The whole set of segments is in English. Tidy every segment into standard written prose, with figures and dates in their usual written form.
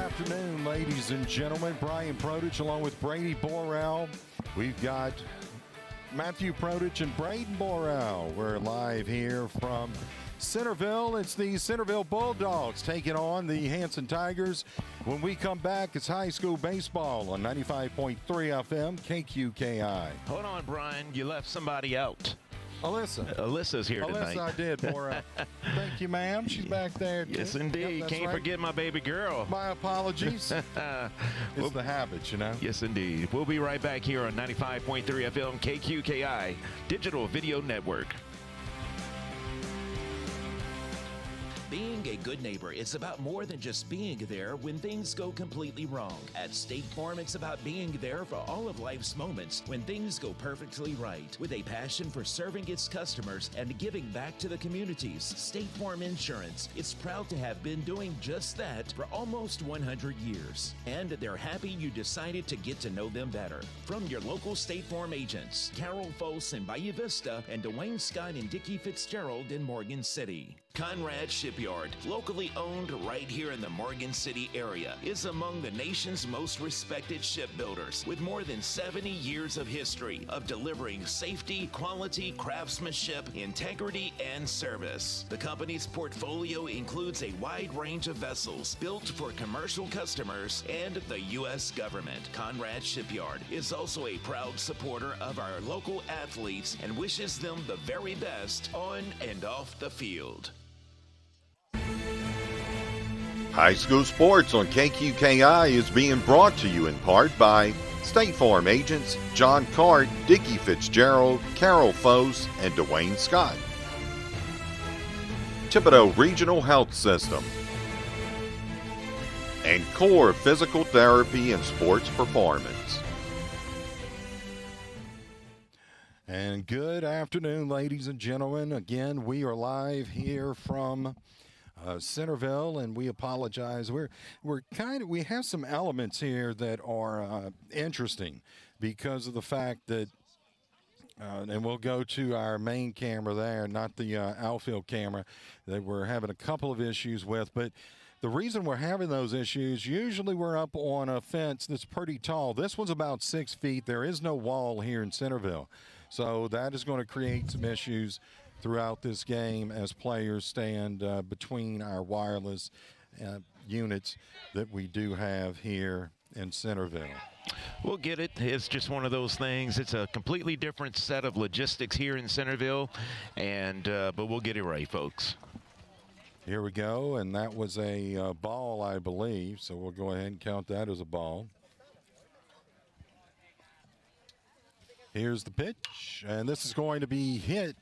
afternoon, ladies and gentlemen. Brian Produch along with Brady Borrell. We've got Matthew Produch and Braden Borrell. We're live here from Centerville. It's the Centerville Bulldogs taking on the Hanson Tigers. When we come back, it's high school baseball on 95.3 FM KQKI. Hold on, Brian. You left somebody out. Alyssa's here tonight. Alyssa, I did, Borrell. Thank you, ma'am. She's back there, too. Yes, indeed. Yep, Can't forget my baby girl. My apologies. It's the habit, you know. Yes, indeed. We'll be right back here on 95.3 FM KQKI Digital Video Network. Being a good neighbor is about more than just being there when things go completely wrong. At State Farm, it's about being there for all of life's moments when things go perfectly right. With a passion for serving its customers and giving back to the communities, State Farm Insurance is proud to have been doing just that for almost 100 years. And they're happy you decided to get to know them better. From your local State Farm agents, Carol Foss in Bayou Vista and Dwayne Scott and Dickie Fitzgerald in Morgan City. Conrad Shipyard, locally owned right here in the Morgan City area, is among the nation's most respected shipbuilders with more than 70 years of history of delivering safety, quality, craftsmanship, integrity, and service. The company's portfolio includes a wide range of vessels built for commercial customers and the U.S. government. Conrad Shipyard is also a proud supporter of our local athletes and wishes them the very best on and off the field. High school sports on KQKI is being brought to you in part by State Farm agents John Cart, Dickie Fitzgerald, Carol Foss, and Dwayne Scott. Thibodeau Regional Health System. And Core Physical Therapy and Sports Performance. And good afternoon, ladies and gentlemen. Again, we are live here from Centerville, and we apologize. We have some elements here that are interesting because of the fact that, and we'll go to our main camera there, not the outfield camera, that we're having a couple of issues with. But the reason we're having those issues, usually we're up on a fence that's pretty tall. This one's about 6 feet. There is no wall here in Centerville. So that is going to create some issues throughout this game as players stand between our wireless units that we do have here in Centerville. We'll get it. It's just one of those things. It's a completely different set of logistics here in Centerville, and but we'll get it right, folks. Here we go, and that was a ball, I believe, so we'll go ahead and count that as a ball. Here's the pitch, and this is going to be hit.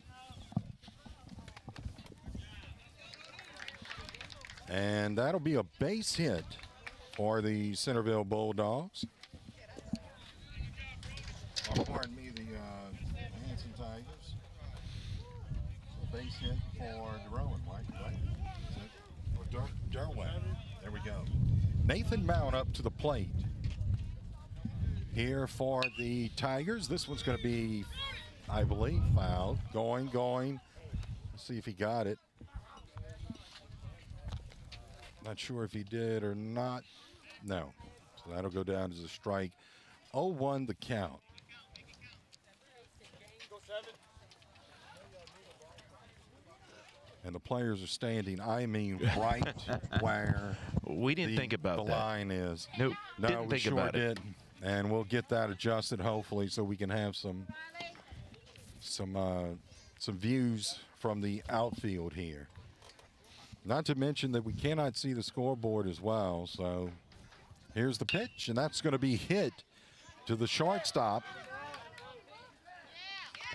And that'll be a base hit for the Centerville Bulldogs. Oh, pardon me, the Hanson Tigers. So base hit for Derwe, right? Or Derwe. There we go. Nathan Mount up to the plate here for the Tigers. This one's going to be, I believe, fouled. Going. Let's see if he got it. Not sure if he did or not. No. So that'll go down as a strike. 0-1 the count. And the players are standing, I mean, right where we didn't think about the line is. Nope. No, didn't we think sure about it. didn't. And we'll get that adjusted, hopefully, so we can have some views from the outfield here. Not to mention that we cannot see the scoreboard as well. So here's the pitch, and that's going to be hit to the shortstop.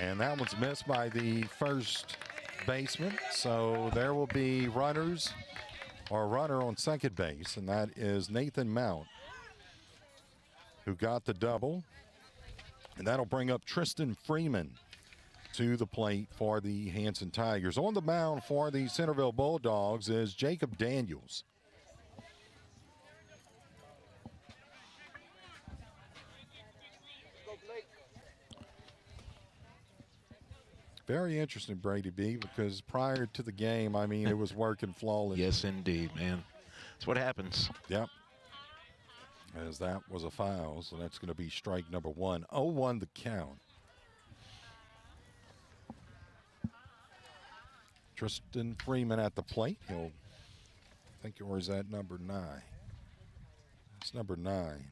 And that one's missed by the first baseman. So there will be runners, or a runner on second base, and that is Nathan Mount, who got the double. And that'll bring up Tristan Freeman to the plate for the Hanson Tigers. On the mound for the Centerville Bulldogs is Jacob Daniels. Very interesting, Brady B, because prior to the game, I mean, it was working flawless. Yes, indeed, man. That's what happens. Yep. as that was a foul, so that's going to be strike number 1. 0-1 the count. Tristan Freeman at the plate. He'll, I think, or is that number 9? It's number 9.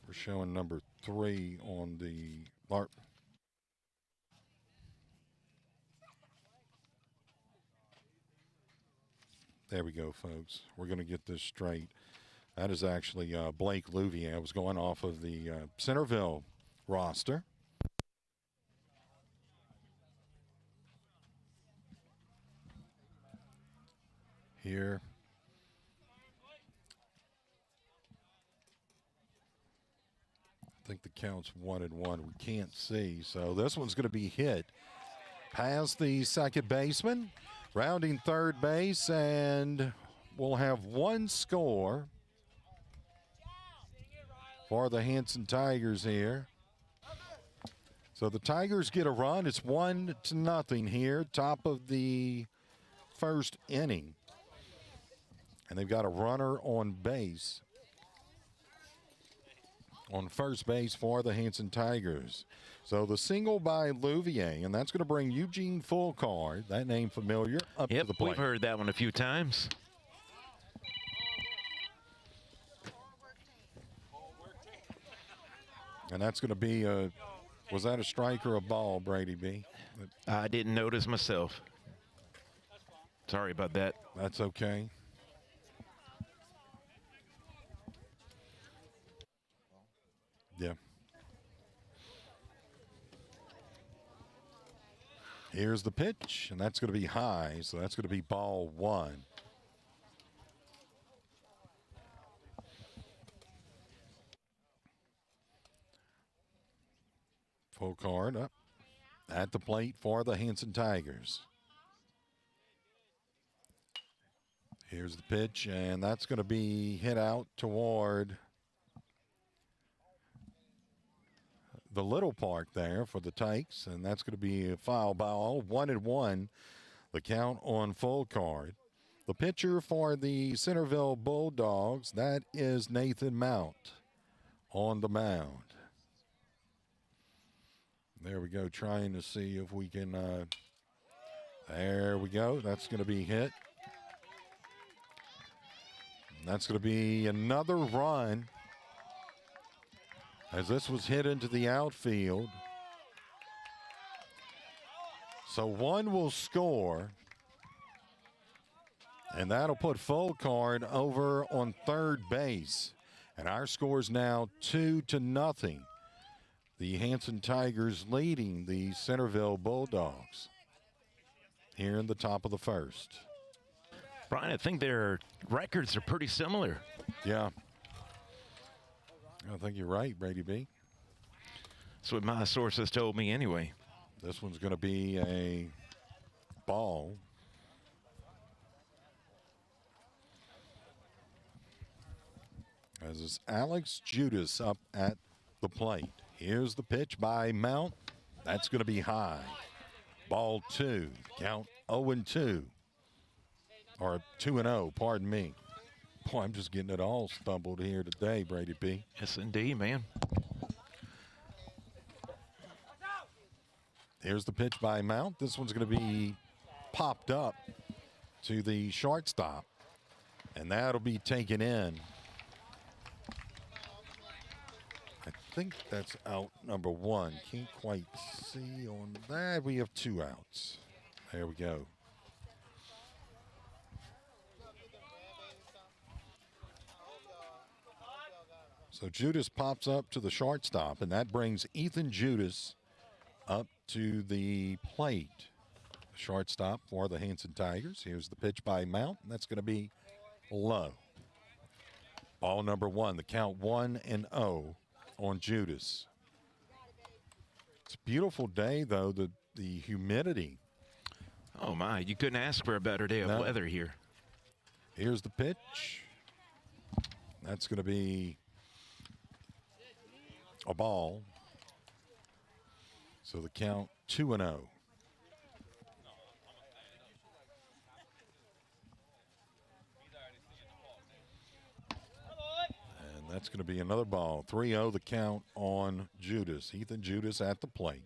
We're showing number 3 on the LARP. There we go, folks. We're going to get this straight. That is actually Blake Louviere. I was going off of the Centerville roster. Here. I think the count's 1-1. We can't see. So this one's going to be hit past the second baseman, rounding third base, and we'll have one score for the Hanson Tigers here. So the Tigers get a run. It's 1-0 here, top of the first inning. And they've got a runner on base, on first base for the Hanson Tigers. So the single by Louviere, and that's going to bring Eugene Fullcard, that name familiar, up to the plate. We've heard that one a few times. And that's going to be a, was that a strike or a ball, Brady B? I didn't notice myself. Sorry about that. That's okay. Yeah. Here's the pitch, and that's going to be high, so that's going to be ball 1. Fullcard up at the plate for the Hanson Tigers. Here's the pitch, and that's going to be hit out toward the little park there for the Tykes, and that's going to be a foul ball. 1-1, the count on Fullcard. The pitcher for the Centerville Bulldogs, that is Nathan Mount on the mound. There we go, trying to see if we can, there we go. That's going to be hit. And that's going to be another run, as this was hit into the outfield. So one will score, and that'll put Fullcard over on third base. And our score is now 2-0. The Hanson Tigers leading the Centerville Bulldogs here in the top of the first. Brian, I think their records are pretty similar. Yeah. I think you're right, Brady B. That's what my sources told me anyway. This one's going to be a ball. As is Alex Judas up at the plate. Here's the pitch by Mount. That's going to be high. Ball 2. Count 0-2. Or 2-0, pardon me. Boy, I'm just getting it all stumbled here today, Brady B. Yes, indeed, man. Here's the pitch by Mount. This one's going to be popped up to the shortstop, and that'll be taken in. I think that's out number 1. Can't quite see on that. We have 2 outs. There we go. So Judas pops up to the shortstop, and that brings Ethan Judas up to the plate. Shortstop for the Hanson Tigers. Here's the pitch by Mount, and that's going to be low. Ball number 1, the count 1-0 on Judas. It's a beautiful day, though, the humidity. Oh, my, you couldn't ask for a better day of weather here. Here's the pitch. That's going to be a ball. So the count 2-0. That's going to be another ball. 3-0 the count on Judas. Ethan Judas at the plate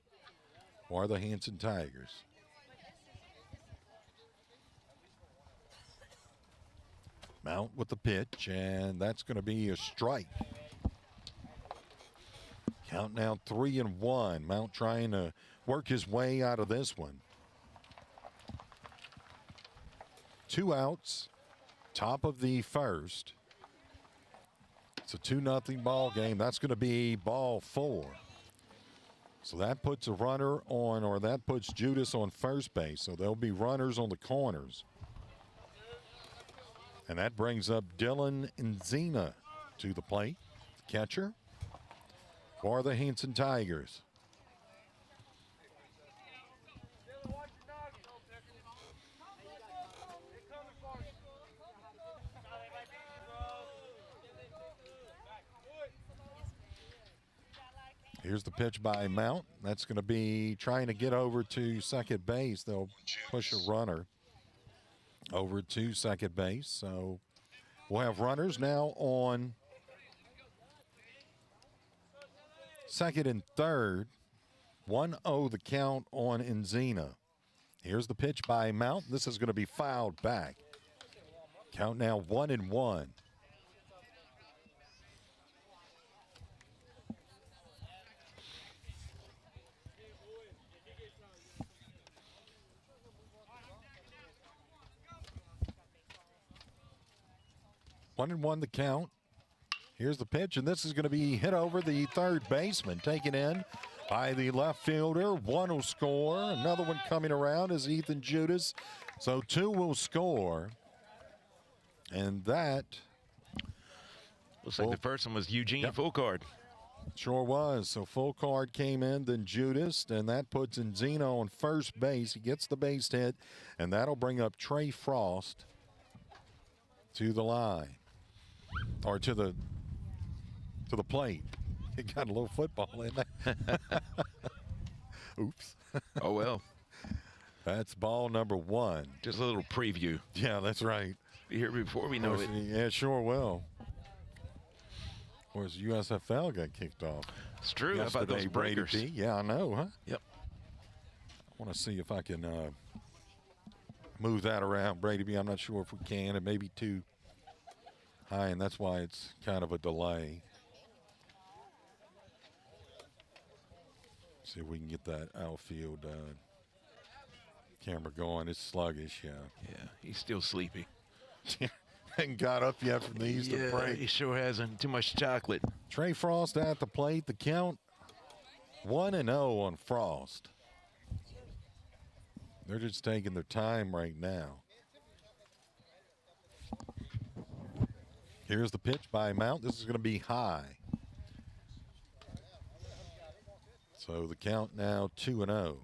for the Hanson Tigers. Mount with the pitch, and that's going to be a strike. Count now 3-1. Mount trying to work his way out of this one. 2 outs, top of the first. It's a 2-0 ball game. That's going to be ball 4. So that puts a runner on, or that puts Judas on first base. So there'll be runners on the corners. And that brings up Dylan Enzina to the plate, catcher for the Hanson Tigers. Here's the pitch by Mount. That's going to be trying to get over to second base. They'll push a runner over to second base. So we'll have runners now on second and third. 1-0 the count on Enzina. Here's the pitch by Mount. This is going to be fouled back. Count now 1-1. One and one the count. Here's the pitch, and this is going to be hit over the third baseman, taken in by the left fielder. One will score. Another one coming around is Ethan Judas. So 2 will score. And that looks like the first one was Eugene Full Card. Sure was. So Full Card came in, then Judas, and that puts Enzina on first base. He gets the base hit, and that'll bring up Trey Frost to the line. Or to the plate. He got a little football in there. Oops. Oh, well. That's ball number 1. Just a little preview. Yeah, that's right. Be here before we know it. Yeah, sure will. Of course, USFL got kicked off. It's true. How about those Brady breakers? P. Yeah, I know, huh? Yep. I want to see if I can move that around. Brady B, I'm not sure if we can. It may be too high, and that's why it's kind of a delay. See if we can get that outfield camera going. It's sluggish, yeah. Yeah, he's still sleepy. Hadn't got up yet from the Easter break. He sure hasn't. Too much chocolate. Trey Frost at the plate. The count 1-0 on Frost. They're just taking their time right now. Here's the pitch by Mount. This is going to be high. So the count now 2-0.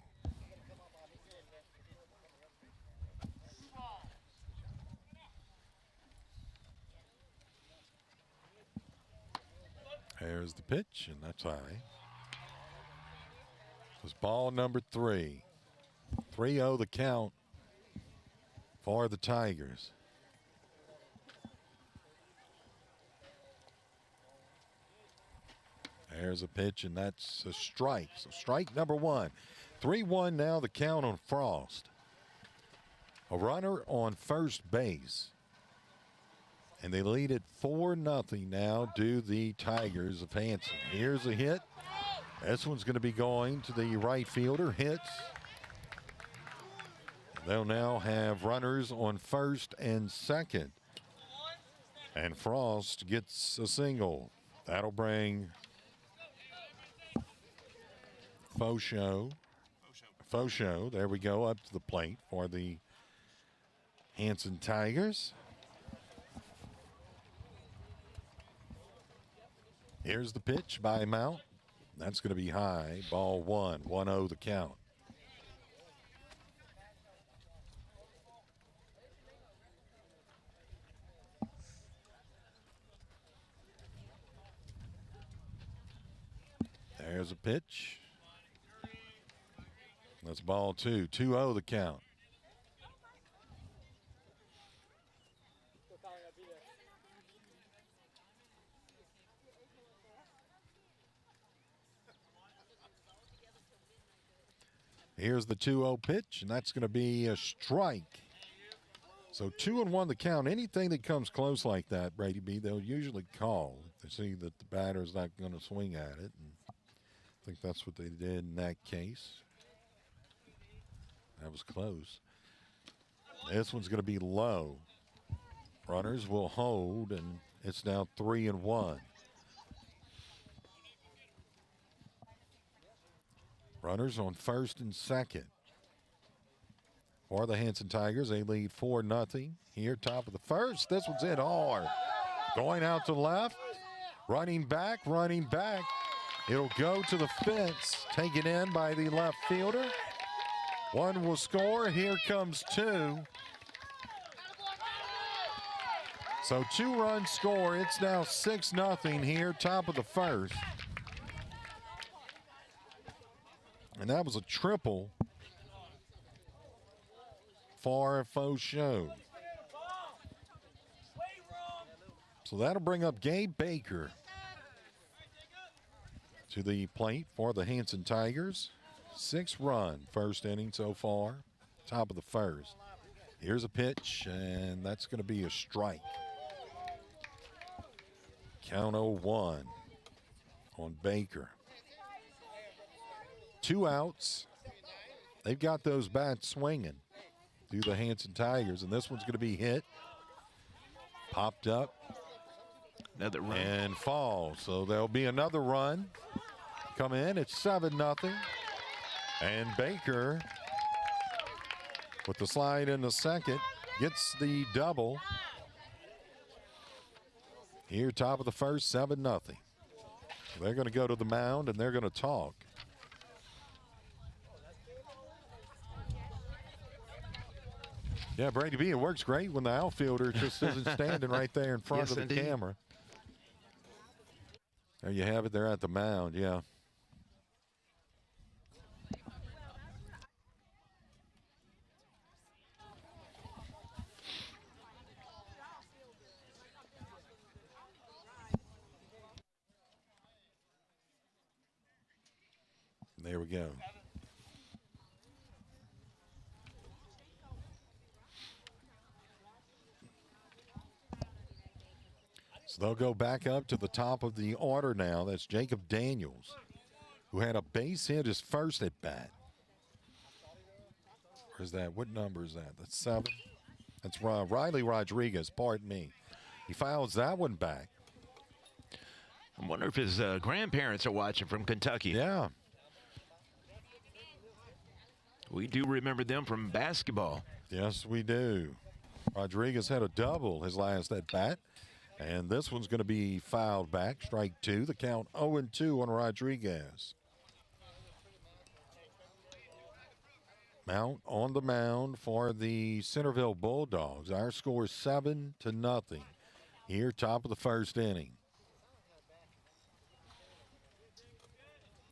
There's the pitch, and that's high. It's ball number 3. 3-0 the count for the Tigers. There's a pitch, and that's a strike. So strike number 1. 3-1 now the count on Frost. A runner on first base. And they lead it 4-0 now to the Tigers of Hanson. Here's a hit. This one's going to be going to the right fielder. Hits. They'll now have runners on first and second. And Frost gets a single. That'll bring Fauchot, there we go, up to the plate for the Hanson Tigers. Here's the pitch by Mount. That's going to be high. Ball 1, 1-0 the count. There's a pitch. That's ball 2, 2-0 the count. Here's the 2-0 pitch, and that's going to be a strike. So 2-1 the count. Anything that comes close like that, Brady B, they'll usually call if they see that the batter's not going to swing at it. And I think that's what they did in that case. That was close. This one's going to be low. Runners will hold, and it's now 3-1. Runners on first and second. For the Hanson Tigers, they lead 4-0. Here, top of the first. This one's hit hard. Going out to left. Running back, running back. It'll go to the fence. Taken in by the left fielder. One will score. Here comes two. So 2-run score. It's now 6-0 here, top of the first. And that was a triple for Faucheux. So that'll bring up Gabe Baker to the plate for the Hanson Tigers. 6-run first inning so far, top of the first. Here's a pitch, and that's going to be a strike. Count 0-1 on Baker. 2 outs. They've got those bats swinging through the Hanson Tigers, and this one's going to be hit. Popped up. Another run. And falls. So there'll be another run. Come in. It's 7-0. And Baker, with the slide in the second, gets the double. Here, top of the first, 7-0. They're going to go to the mound, and they're going to talk. Yeah, Brady B, it works great when the outfielder just isn't standing right there in front Yes, of the indeed. camera. There you have it. They're at the mound, yeah. There we go. So they'll go back up to the top of the order now. That's Jacob Daniels, who had a base hit his first at bat. Where's that? What number is that? That's 7. That's Riley Rodriguez, pardon me. He fouls that one back. I wonder if his grandparents are watching from Kentucky. Yeah. We do remember them from basketball. Yes, we do. Rodriguez had a double his last at bat. And this one's going to be fouled back. Strike 2. The count 0-2 on Rodriguez. Mount on the mound for the Centerville Bulldogs. Our score is 7-0. Here, top of the first inning.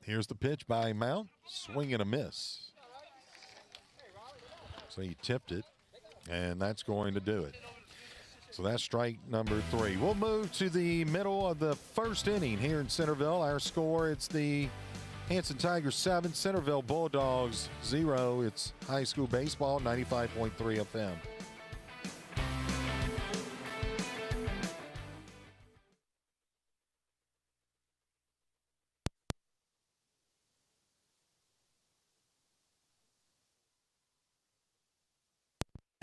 Here's the pitch by Mount. Swing and a miss. So he tipped it, and that's going to do it. So that's strike number 3. We'll move to the middle of the first inning here in Centerville. Our score, it's the Hanson Tigers 7, Centerville Bulldogs 0. It's high school baseball, 95.3 FM.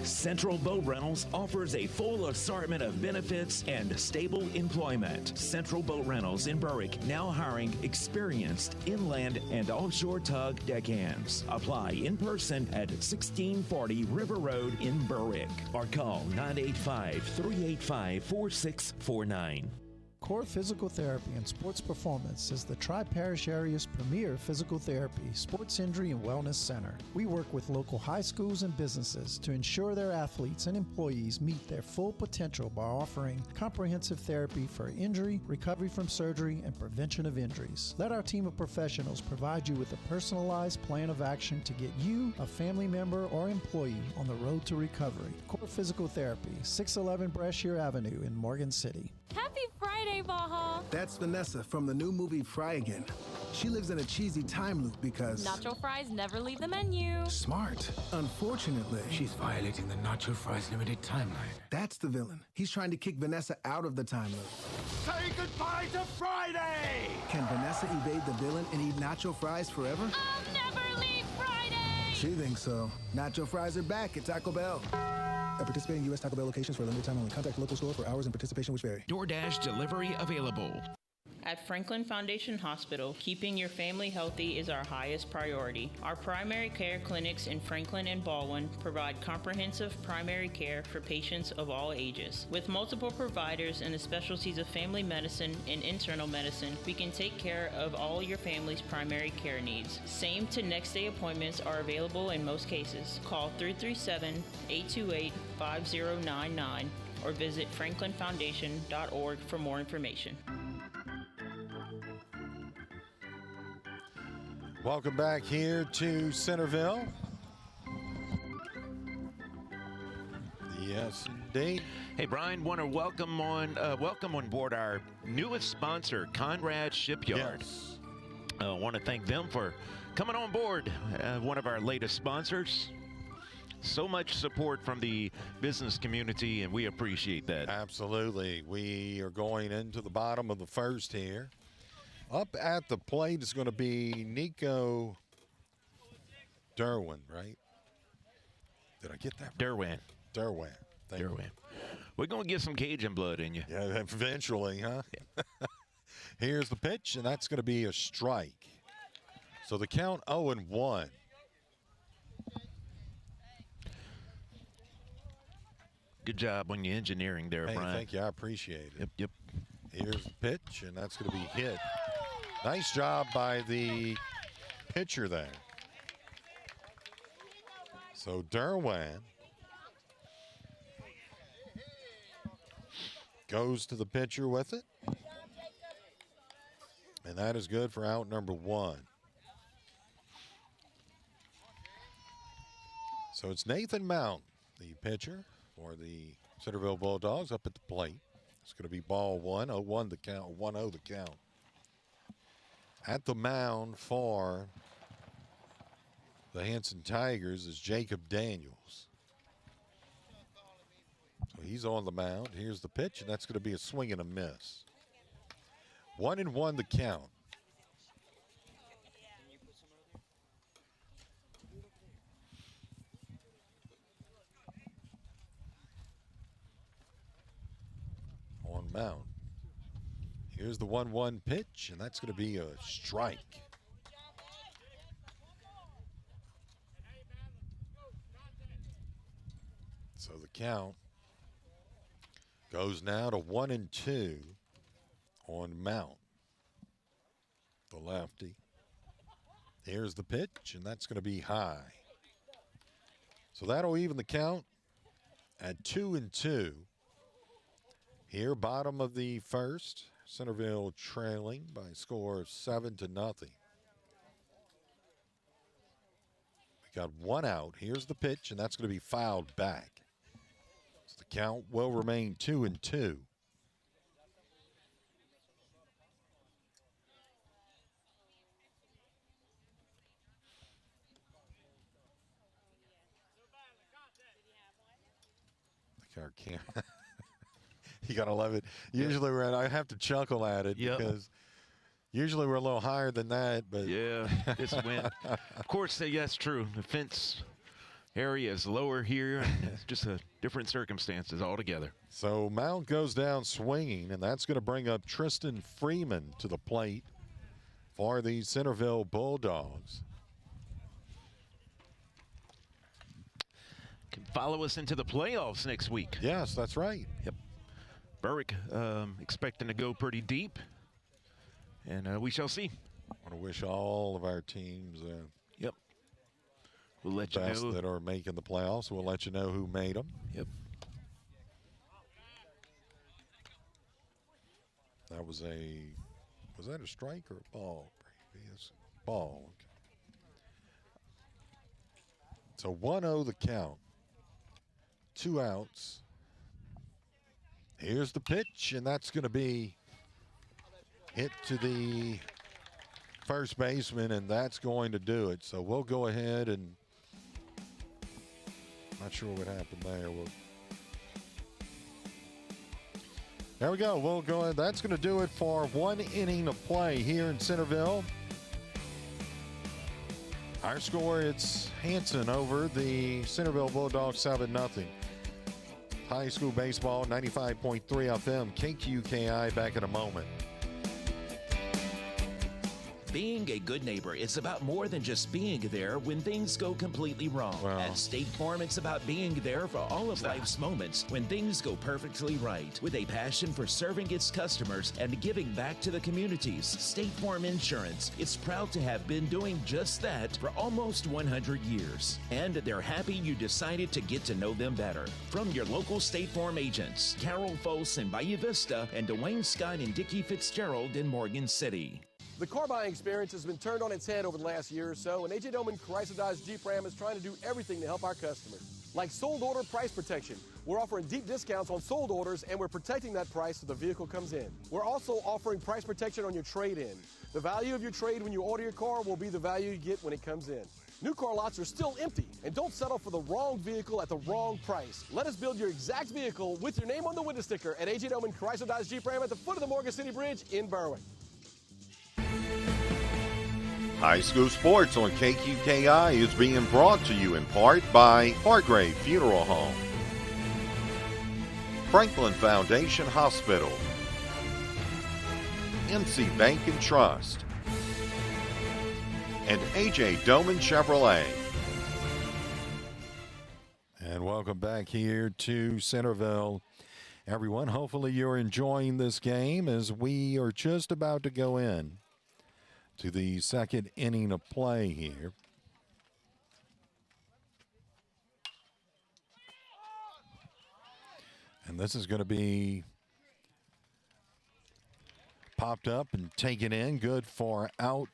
Central Boat Rentals offers a full assortment of benefits and stable employment. Central Boat Rentals in Berwick now hiring experienced inland and offshore tug deckhands. Apply in person at 1640 River Road in Berwick or call 985-385-4649. Core Physical Therapy and Sports Performance is the Tri-Parish area's premier physical therapy, sports injury, and wellness center. We work with local high schools and businesses to ensure their athletes and employees meet their full potential by offering comprehensive therapy for injury, recovery from surgery, and prevention of injuries. Let our team of professionals provide you with a personalized plan of action to get you, a family member, or employee on the road to recovery. Core Physical Therapy, 611 Brashear Avenue in Morgan City. Happy Friday, Baja! That's Vanessa from the new movie Fry Again. She lives in a cheesy time loop because... Nacho fries never leave the menu. Smart. Unfortunately... She's violating the Nacho Fries limited timeline. That's the villain. He's trying to kick Vanessa out of the time loop. Say goodbye to Friday! Can Vanessa evade the villain and eat nacho fries forever? I'll never leave Friday! She thinks so. Nacho fries are back at Taco Bell. At participating U.S. Taco Bell locations for a limited time only. Contact the local store for hours and participation which vary. DoorDash delivery available. At Franklin Foundation Hospital, keeping your family healthy is our highest priority. Our primary care clinics in Franklin and Baldwin provide comprehensive primary care for patients of all ages. With multiple providers in the specialties of family medicine and internal medicine, we can take care of all your family's primary care needs. Same to next day appointments are available in most cases. Call 337-828-5099 or visit franklinfoundation.org for more information. Welcome back here to Centerville. Yes, indeed. Hey, Brian, want to welcome on board our newest sponsor, Conrad Shipyard. Yes. Want to thank them for coming on board, one of our latest sponsors. So much support from the business community, and we appreciate that. Absolutely. We are going into the bottom of the first here. Up at the plate is going to be Nico Derwe, right? Did I get that? Derwe. Derwe. Thank you. Derwe. We're going to get some Cajun blood in you. Yeah, eventually, huh? Yeah. Here's the pitch, and that's going to be a strike. So the count 0-1. Good job on your engineering there, Hey, Brian. thank you. I appreciate it. Yep. Here's the pitch, and that's going to be hit. Nice job by the pitcher there. So Derwan goes to the pitcher with it. And that is good for out number 1. So it's Nathan Mount, the pitcher for the Centerville Bulldogs, up at the plate. It's going to be ball 1, 0-1 the count, 1-0 the count. At the mound for the Hanson Tigers is Jacob Daniels. So he's on the mound. Here's the pitch, and that's going to be a swing and a miss. 1-1 the count. On mound. Here's the 1-1 pitch, and that's going to be a strike. So the count goes now to 1-2 on Mount, the lefty. Here's the pitch, and that's going to be high. So that'll even the count at 2-2. Here, bottom of the first, Centerville trailing by a score of 7-0. We got one out. Here's the pitch, and that's going to be fouled back. So the count will remain 2-2. Our camera. You gotta love it. Usually I have to chuckle at it because usually we're a little higher than that. But yeah, this went. Of course, yeah, that's true. The fence area is lower here. And it's just a different circumstances altogether. So Mount goes down swinging, and that's going to bring up Tristan Freeman to the plate for the Centerville Bulldogs. Can follow us into the playoffs next week. Yes, that's right. Yep. Berwick expecting to go pretty deep, and we shall see. I want to wish all of our teams yep. We'll let you know that are making the playoffs. We'll let you know who made them. Yep. That was that a strike or a ball? Previous ball. Okay. So 1-0 the count. 2 outs. Here's the pitch, and that's going to be hit to the first baseman, and that's going to do it. So we'll go ahead and not sure what happened there. There we go. We'll go ahead. That's going to do it for 1 inning of play here in Centerville. Our score, it's Hanson over the Centerville Bulldogs 7-0. High school baseball, 95.3 FM, KQKI, back in a moment. Being a good neighbor is about more than just being there when things go completely wrong. Wow. At State Farm, it's about being there for all of life's moments when things go perfectly right. With a passion for serving its customers and giving back to the communities, State Farm Insurance is proud to have been doing just that for almost 100 years. And they're happy you decided to get to know them better. From your local State Farm agents, Carol Foss in Bayou Vista and Dwayne Scott and Dickie Fitzgerald in Morgan City. The car buying experience has been turned on its head over the last year or so, and A.J. Doman Chrysler Dodge Jeep Ram is trying to do everything to help our customers. Like sold order price protection. We're offering deep discounts on sold orders, and we're protecting that price so the vehicle comes in. We're also offering price protection on your trade-in. The value of your trade when you order your car will be the value you get when it comes in. New car lots are still empty, and don't settle for the wrong vehicle at the wrong price. Let us build your exact vehicle with your name on the window sticker at A.J. Doman Chrysler Dodge Jeep Ram at the foot of the Morgan City Bridge in Berwick. High school sports on KQKI is being brought to you in part by Hargrave Funeral Home, Franklin Foundation Hospital, MC Bank and Trust, and A.J. Doman Chevrolet. And welcome back here to Centerville, everyone. Hopefully you're enjoying this game as we are just about to go in to the second inning of play here. And this is going to be popped up and taken in. Good for out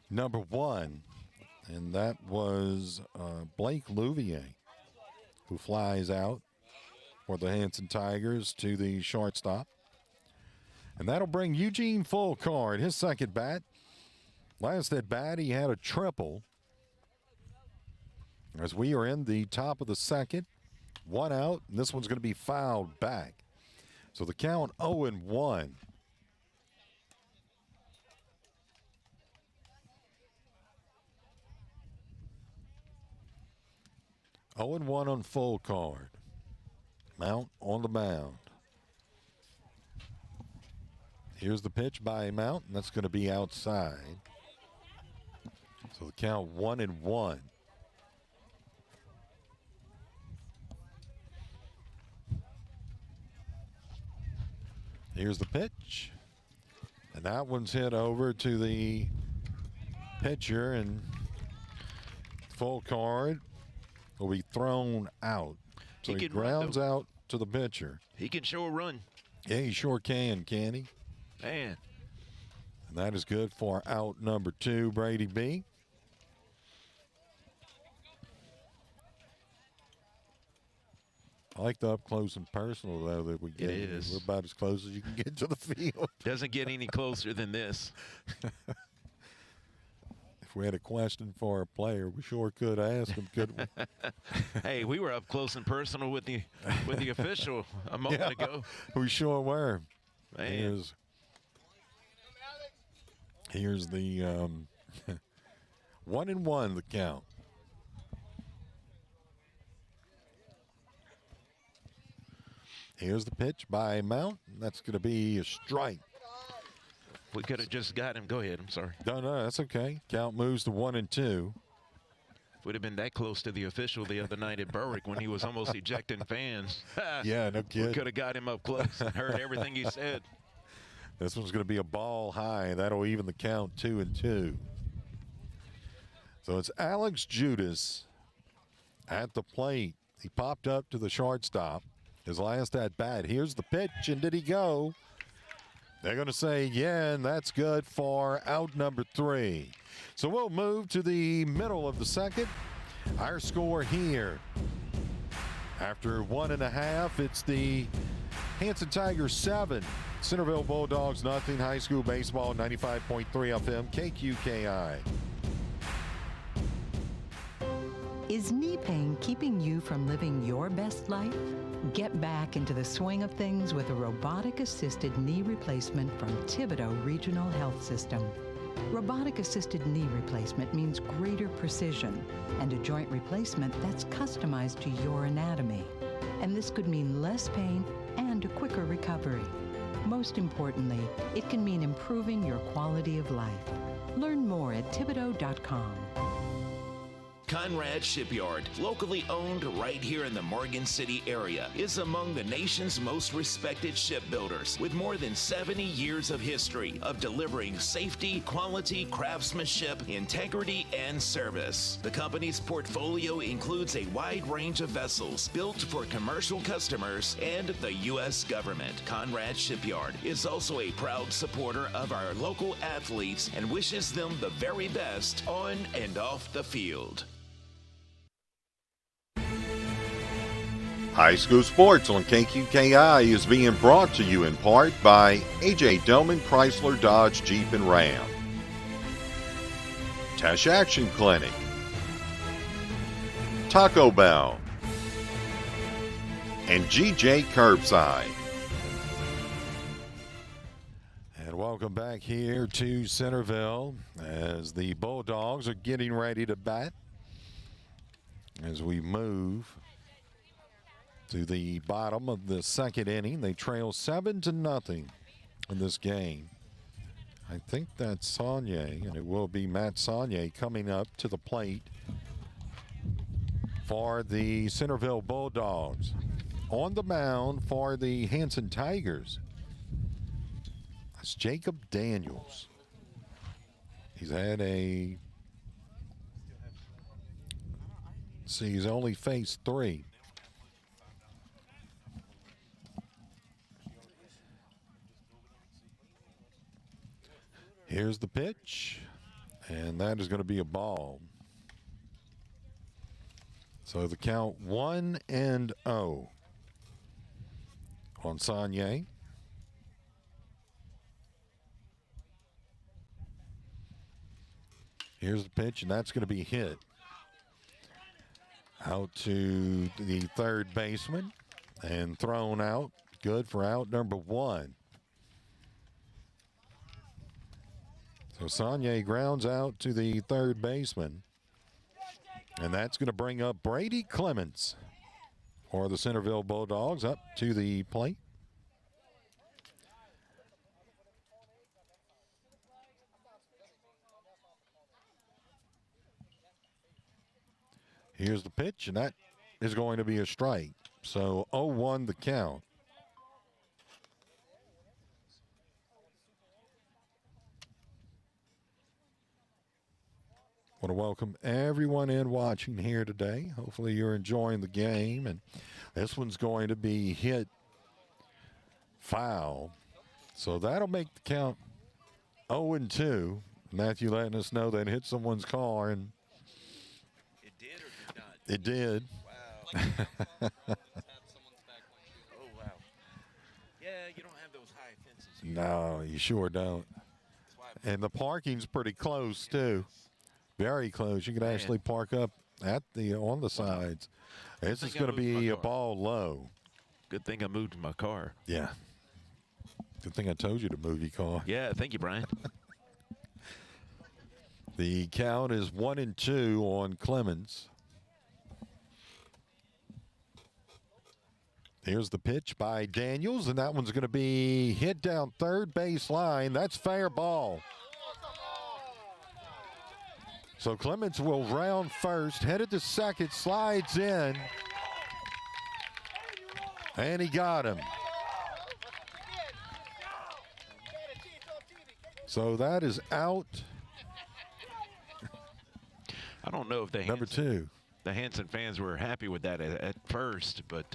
number 1. And that was Blake Louviere, who flies out for the Hanson Tigers to the shortstop. And that'll bring Eugene Fulcard, his second bat. Last at bat, he had a triple. As we are in the top of the second, 1 out, and this one's going to be fouled back. So the count 0-1. On Fulcard. Mount on the mound. Here's the pitch by Mount, and that's going to be outside. So the count 1-1. Here's the pitch. And that one's hit over to the pitcher, and Fulcard will be thrown out. So he grounds out to the pitcher. He can show a run. Yeah, he sure can he? Man. And that is good for out number 2, Brady B. I like the up close and personal, though, that we get. It is. We're about as close as you can get to the field. Doesn't get any closer than this. If we had a question for a player, we sure could ask him, couldn't we? Hey, we were up close and personal with the official a moment ago. We sure were. Man. Here's the 1-1, the count. Here's the pitch by Mount. That's going to be a strike. We could have just got him. Go ahead. I'm sorry. No, that's okay. Count moves to 1-2. Would have been that close to the official the other night at Berwick when he was almost ejecting fans. Yeah, no kidding. We could have got him up close and heard everything he said. This one's going to be a ball high. That'll even the count 2-2. So it's Alex Judas at the plate. He popped up to the shortstop. His last at bat. Here's the pitch, and did he go? They're going to say, yeah, and that's good for out number 3. So we'll move to the middle of the second. Our score here, after 1.5, it's the Hanson Tigers 7, Centerville Bulldogs nothing. High school baseball 95.3 FM KQKI. Is knee pain keeping you from living your best life? Get back into the swing of things with a robotic-assisted knee replacement from Thibodaux Regional Health System. Robotic-assisted knee replacement means greater precision and a joint replacement that's customized to your anatomy. And this could mean less pain and a quicker recovery. Most importantly, it can mean improving your quality of life. Learn more at Thibodaux.com. Conrad Shipyard, locally owned right here in the Morgan City area, is among the nation's most respected shipbuilders with more than 70 years of history of delivering safety, quality, craftsmanship, integrity, and service. The company's portfolio includes a wide range of vessels built for commercial customers and the U.S. government. Conrad Shipyard is also a proud supporter of our local athletes and wishes them the very best on and off the field. High school sports on KQKI is being brought to you in part by A.J. Delman Chrysler Dodge Jeep and Ram, Tesh Action Clinic, Taco Bell, and G.J. Curbside. And welcome back here to Centerville as the Bulldogs are getting ready to bat as we move to the bottom of the second inning. They trail 7-0 in this game. I think that's Saunier, and it will be Matt Saunier coming up to the plate for the Centerville Bulldogs. On the mound for the Hanson Tigers, that's Jacob Daniels. He's had he's only faced 3. Here's the pitch, and that is going to be a ball. So the count 1-0 on Saunier. Here's the pitch, and that's going to be hit out to the third baseman and thrown out. Good for out number 1. So Saunier grounds out to the third baseman. And that's going to bring up Brady Clements for the Centerville Bulldogs up to the plate. Here's the pitch, and that is going to be a strike. So 0-1 the count. Want to welcome everyone in watching here today. Hopefully you're enjoying the game. And this one's going to be hit foul. So that'll make the count 0-2. Matthew letting us know that it hit someone's car. And It did or did not? it did. Wow. Oh, wow. Yeah, you don't have those high fences here. No, you sure don't. And the parking's pretty close, too. Very close. You can actually park up at on the sides. This is going to be a ball low. Good thing I moved my car. Yeah. Good thing I told you to move your car. Yeah, thank you, Brian. The count is 1-2 on Clemens. Here's the pitch by Daniels, and that one's going to be hit down third base line. That's fair ball. So Clemens will round first, headed to second, slides in, and he got him. So that is out. I don't know if the number 2. The Hanson fans were happy with that at first, but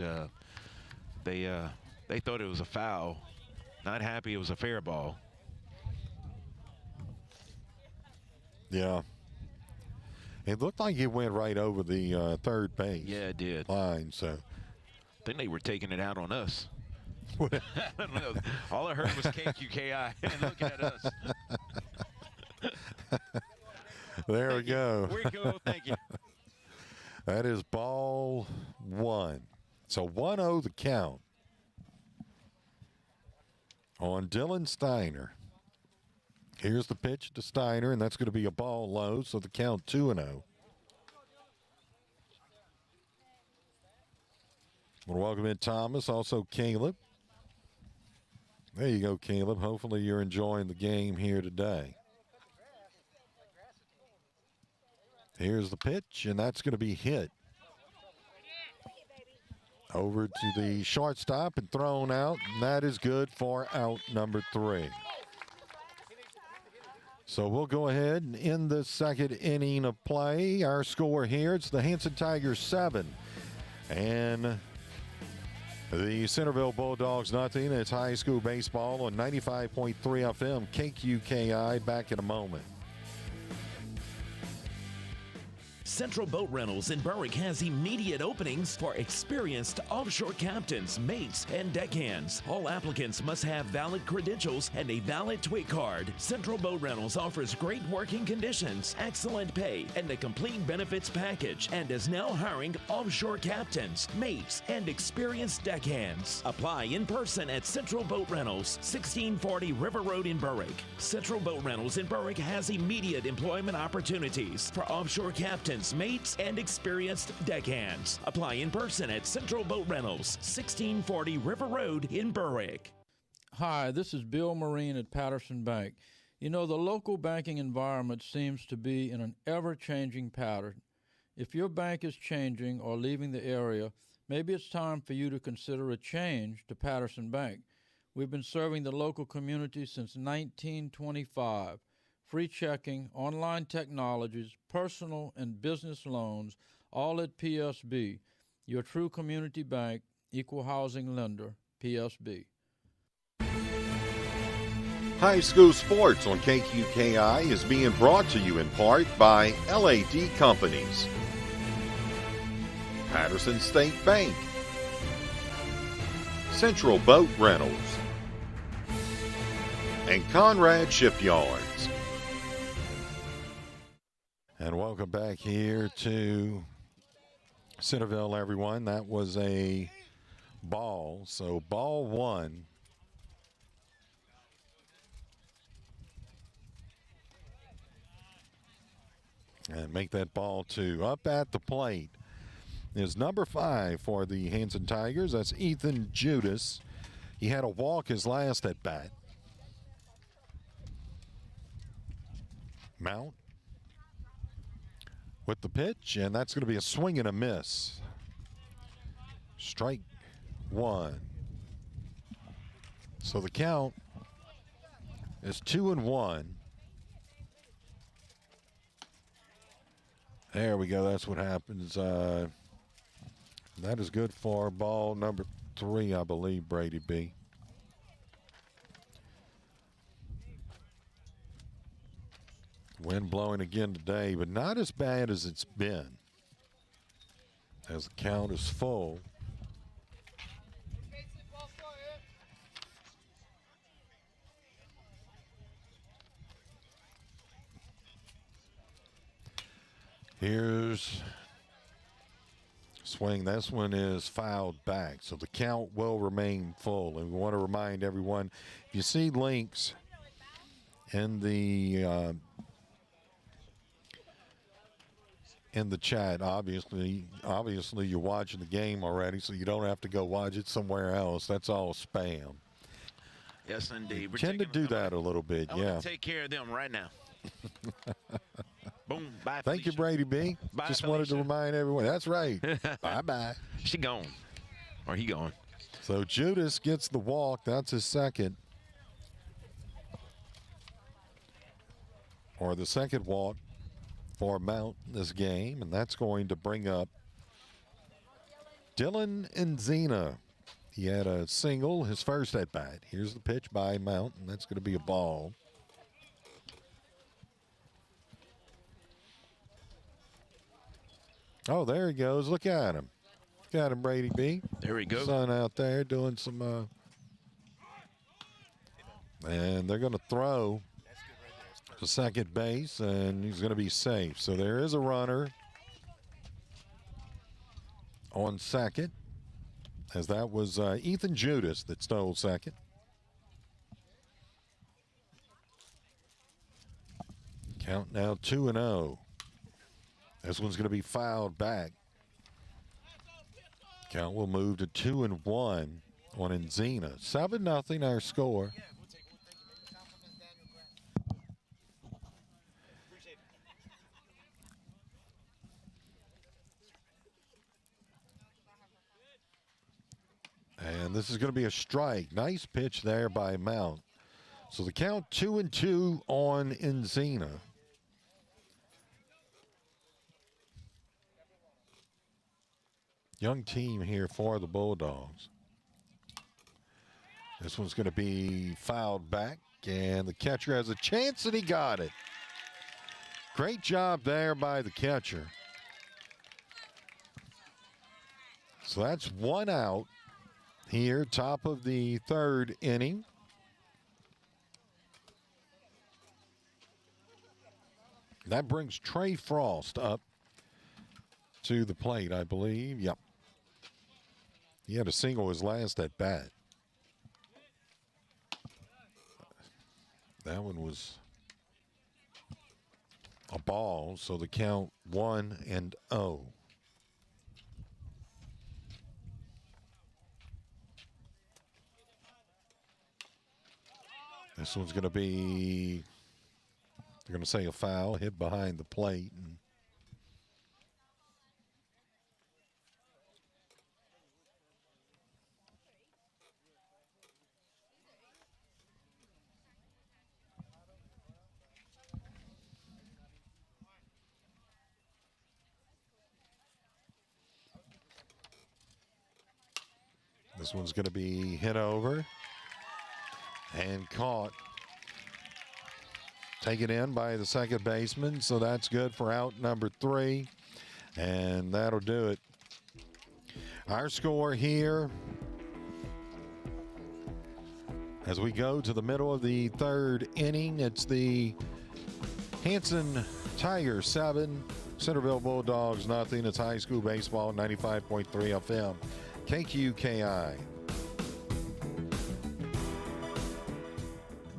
they thought it was a foul. Not happy it was a fair ball. Yeah. It looked like it went right over the third base. Yeah, it did. Line, so. I think they were taking it out on us. I don't know. All I heard was KQKI and looking at us. There we go. We go. Thank you. That is ball one. So 1-0 the count on Dylan Steiner. Here's the pitch to Steiner, and that's going to be a ball low, so the count 2-0. Want to welcome in Thomas, also Caleb. There you go, Caleb. Hopefully you're enjoying the game here today. Here's the pitch, and that's going to be hit. Over to the shortstop and thrown out, and that is good for out number 3. So we'll go ahead and end the second inning of play. Our score here, it's the Hanson Tigers 7 and the Centerville Bulldogs nothing. It's high school baseball on 95.3 FM KQKI. Back in a moment. Central Boat Rentals in Berwick has immediate openings for experienced offshore captains, mates, and deckhands. All applicants must have valid credentials and a valid TWIC card. Central Boat Rentals offers great working conditions, excellent pay, and a complete benefits package, and is now hiring offshore captains, mates, and experienced deckhands. Apply in person at Central Boat Rentals, 1640 River Road in Berwick. Central Boat Rentals in Berwick has immediate employment opportunities for offshore captains, mates, and experienced deckhands. Apply in person at Central Boat Rentals, 1640 River Road in Berwick. Hi, this is Bill Marine at Patterson Bank. You know, the local banking environment seems to be in an ever-changing pattern. If your bank is changing or leaving the area, maybe it's time for you to consider a change to Patterson Bank. We've been serving the local community since 1925. Free checking, online technologies, personal and business loans, all at PSB. Your true community bank, equal housing lender, PSB. High school sports on KQKI is being brought to you in part by LAD Companies, Patterson State Bank, Central Boat Rentals, and Conrad Shipyards. And welcome back here to Centerville, everyone. That was a ball. So ball one. And make that ball 2. Up at the plate is number 5 for the Hanson Tigers. That's Ethan Judas. He had a walk his last at bat. Mount with the pitch, and that's going to be a swing and a miss. Strike 1. So the count is 2-1. There we go. That's what happens. That is good for ball number 3, I believe, Brady B. Wind blowing again today, but not as bad as it's been, as the count is full. Here's swing. This one is fouled back, so the count will remain full. And we want to remind everyone, if you see links in the chat, obviously you're watching the game already, so you don't have to go watch it somewhere else. That's all spam. Yes, indeed. We tend to do that a little bit, I want to take care of them right now. Boom. Bye, Felicia. Thank you, Brady B. Bye, Just Felicia. wanted to remind everyone. That's right. Bye-bye. She gone. Or he gone. So Judas gets the walk. That's his second. Or the second walk for Mount this game, and that's going to bring up Dylan Enzina. He had a single his first at bat. Here's the pitch by Mount, and that's going to be a ball. Oh, there he goes. Look at him. Look at him, Brady B. There we go. Son out there doing some And they're going to throw to second base, and he's going to be safe. So there is a runner on second, as that was Ethan Judas that stole second. Count now 2-0. This one's going to be fouled back. Count will move to 2-1 on Enzina. 7-0 our score. And this is going to be a strike. Nice pitch there by Mount. So the count 2-2 on Enzina. Young team here for the Bulldogs. This one's going to be fouled back, and the catcher has a chance, and he got it. Great job there by the catcher. So that's one out here, top of the third inning. That brings Trey Frost up to the plate, I believe. Yep. He had a single his last at bat. That one was a ball, so the count 1-0. This one's going to be, they're going to say a foul, hit behind the plate. And this one's going to be hit over and caught. Taken in by the second baseman, so that's good for out number 3. And that'll do it. Our score here, as we go to the middle of the third inning, it's the Hanson Tigers 7, Centerville Bulldogs nothing. It's high school baseball, 95.3 FM, KQKI.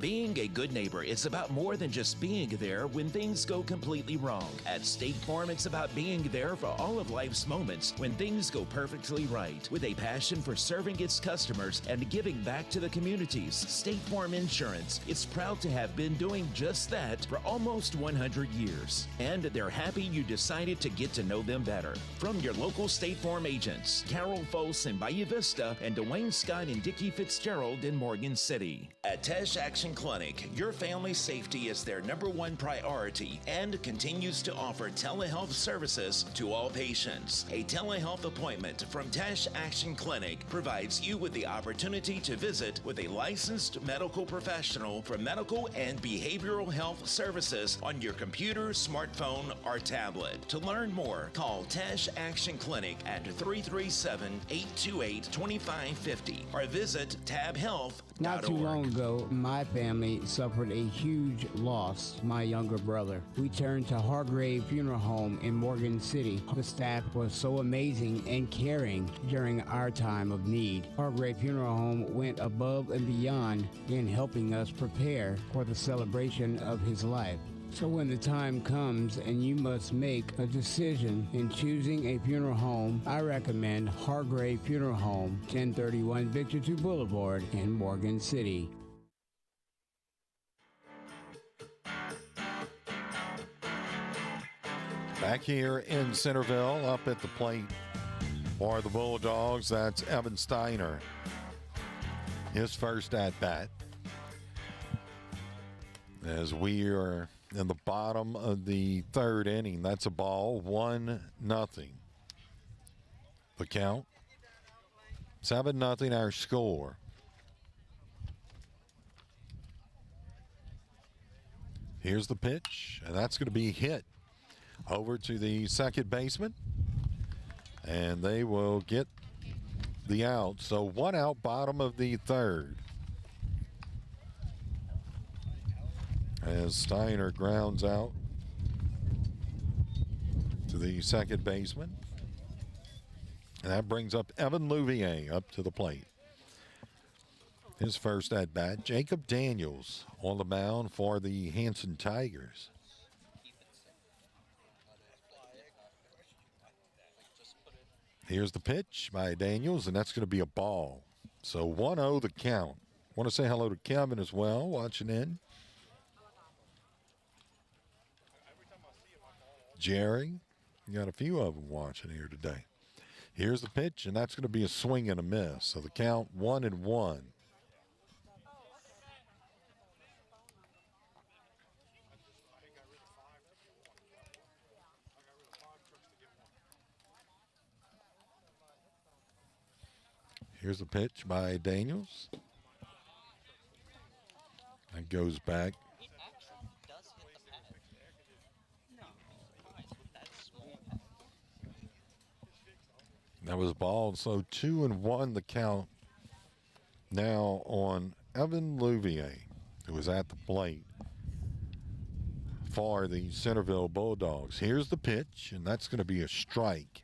Being a good neighbor is about more than just being there when things go completely wrong. At State Farm, it's about being there for all of life's moments when things go perfectly right. With a passion for serving its customers and giving back to the communities, State Farm Insurance is proud to have been doing just that for almost 100 years. And they're happy you decided to get to know them better. From your local State Farm agents, Carol Foss in Bayou Vista and Dwayne Scott and Dickie Fitzgerald in Morgan City. At Tesh Action Clinic, your family's safety is their #1 priority and continues to offer telehealth services to all patients. A telehealth appointment from Tesh Action Clinic provides you with the opportunity to visit with a licensed medical professional for medical and behavioral health services on your computer, smartphone, or tablet. To learn more, call Tesh Action Clinic at 337-828-2550 or visit tabhealth.org. Not too long ago, my family suffered a huge loss, my younger brother. We turned to Hargrave Funeral Home in Morgan City. The staff was so amazing and caring during our time of need. Hargrave Funeral Home went above and beyond in helping us prepare for the celebration of his life. So when the time comes and you must make a decision in choosing a funeral home, I recommend Hargrave Funeral Home, 1031 Victor 2 Boulevard in Morgan City. Back here in Centerville, up at the plate for the Bulldogs, that's Evan Steiner. His first at-bat. As we are in the bottom of the third inning, that's a ball, 1-0. The count, 7-0 our score. Here's the pitch, and that's going to be hit over to the second baseman, and they will get the out. So 1 out, bottom of the third. as Steiner grounds out to the second baseman. And that brings up Evan Louviere up to the plate. His first at bat. Jacob Daniels on the mound for the Hanson Tigers. Here's the pitch by Daniels, and that's going to be a ball. So 1-0 the count. Want to say hello to Kevin as well, watching in. Jerry, you got a few of them watching here today. Here's the pitch, and that's going to be a swing and a miss. So the count 1-1. Here's the pitch by Daniels. That goes back. That was ball. So 2-1 the count now on Evan Louviere, who is at the plate for the Centerville Bulldogs. Here's the pitch, and that's going to be a strike.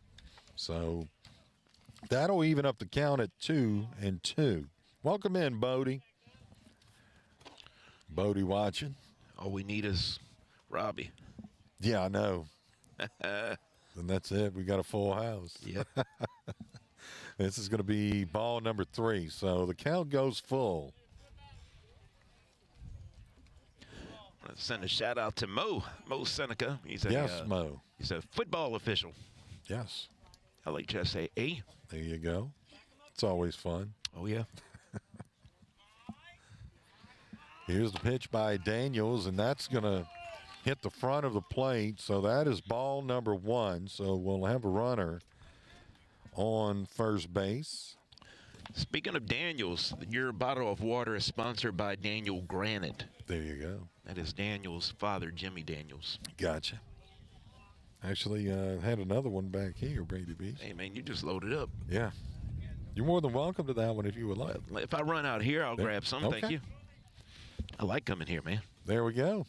So that'll even up the count at 2-2. Welcome in, Bodie. Bodie watching. All we need is Robbie. Yeah, I know. And that's it. We got a full house. Yep. This is going to be ball number 3. So the count goes full. Let's send a shout out to Mo Seneca. He's a, yes, Mo. He's a football official. Yes. LHSAA. There you go. It's always fun. Oh, yeah. Here's the pitch by Daniels, and that's going to hit the front of the plate. So that is ball number 1. So we'll have a runner on first base. Speaking of Daniels, your bottle of water is sponsored by Daniel Granite. There you go. That is Daniel's father, Jimmy Daniels. Gotcha. Actually, had another one back here, Brady B. Hey, man, you just loaded up. Yeah. You're more than welcome to that one if you would like. If I run out here, I'll grab some. Okay. Thank you. I like coming here, man. There we go.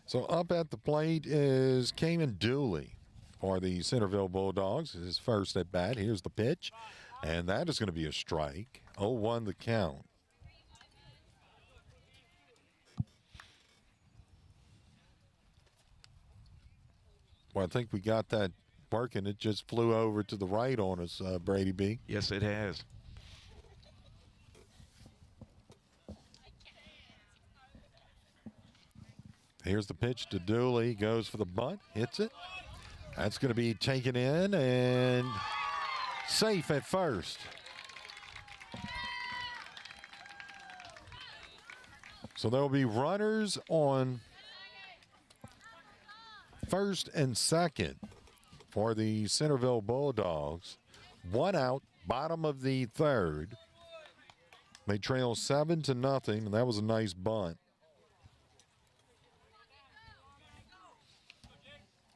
So up at the plate is Cayman Dooley for the Centerville Bulldogs. His first at bat. Here's the pitch, and that is going to be a strike. 0-1 the count. Well, I think we got that working. It just flew over to the right on us, Brady B. Yes, it has. Here's the pitch to Dooley. Goes for the bunt. Hits it. That's going to be taken in and safe at first. So there will be runners on first and second for the Centerville Bulldogs. 1 out, bottom of the 3rd. They trail 7-0, and that was a nice bunt.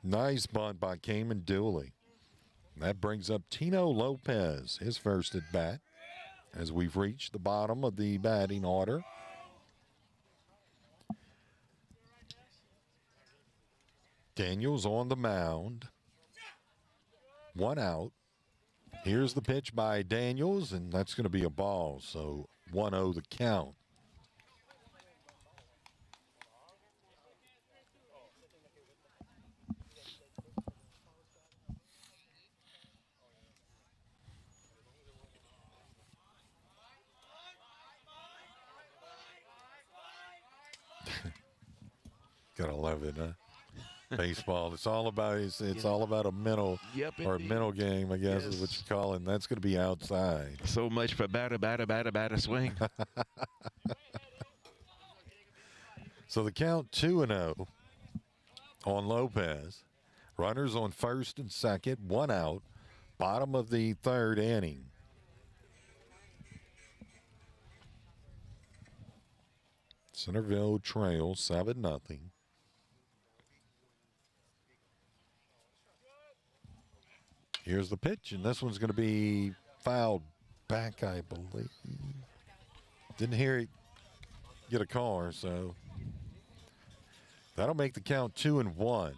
Nice bunt by Cayman Dooley. That brings up Tino Lopez, his first at bat, as we've reached the bottom of the batting order. Daniels on the mound. 1 out. Here's the pitch by Daniels, and that's going to be a ball. So 1-0 the count. Gotta love it, huh? Baseball. It's all about all about a mental mental game, I guess is what you call it. And that's going to be outside. So much for batter swing. So the count 2-0 on Lopez. Runners on first and second, 1 out. Bottom of the 3rd inning. Centerville trails 7-0. Here's the pitch, and this one's going to be fouled back, I believe. Didn't hear it get a car, so That'll make the count 2-1.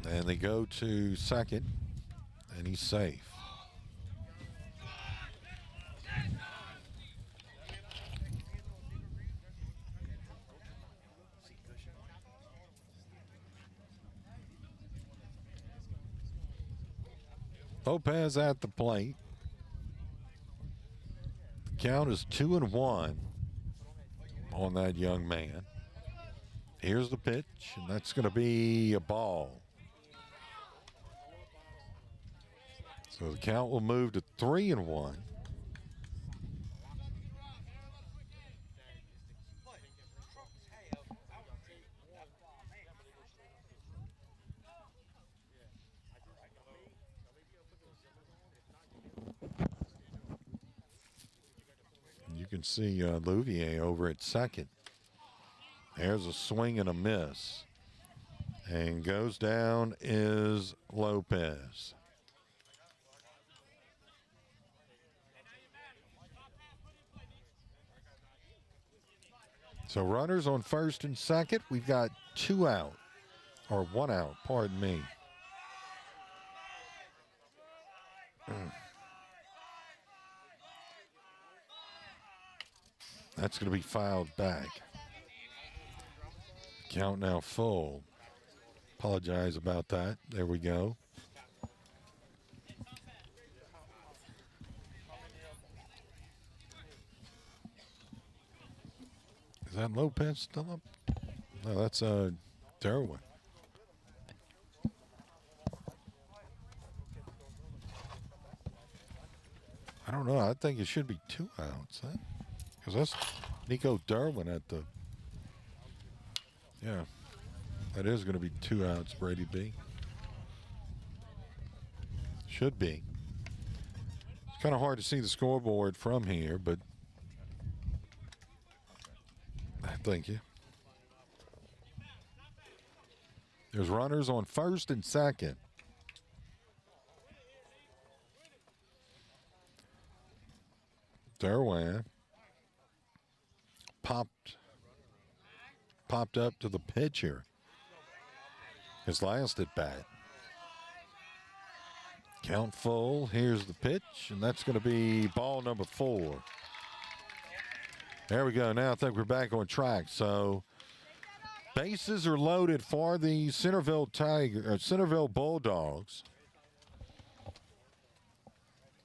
And they go to second, and he's safe. Lopez at the plate. The count is 2-1 on that young man. Here's the pitch, and that's going to be a ball. So the count will move to 3-1. You can see Louviere over at second. There's a swing and a miss. And goes down is Lopez. So runners on first and second. We've got 2 out, or 1 out, pardon me. That's going to be fouled back. Count now full. Apologize about that. There we go. Is that Lopez still up? No, that's Derwe. I don't know. I think it should be 2 outs, huh? Because that's Nico Derwe at the. Yeah, that is going to be 2 outs, Brady B. Should be. It's kind of hard to see the scoreboard from here, but. Thank you. There's runners on first and second. Derwe popped up to the pitcher. His last at bat. Count full. Here's the pitch, and that's going to be ball number 4. There we go. Now I think we're back on track. So bases are loaded for the Centerville Bulldogs.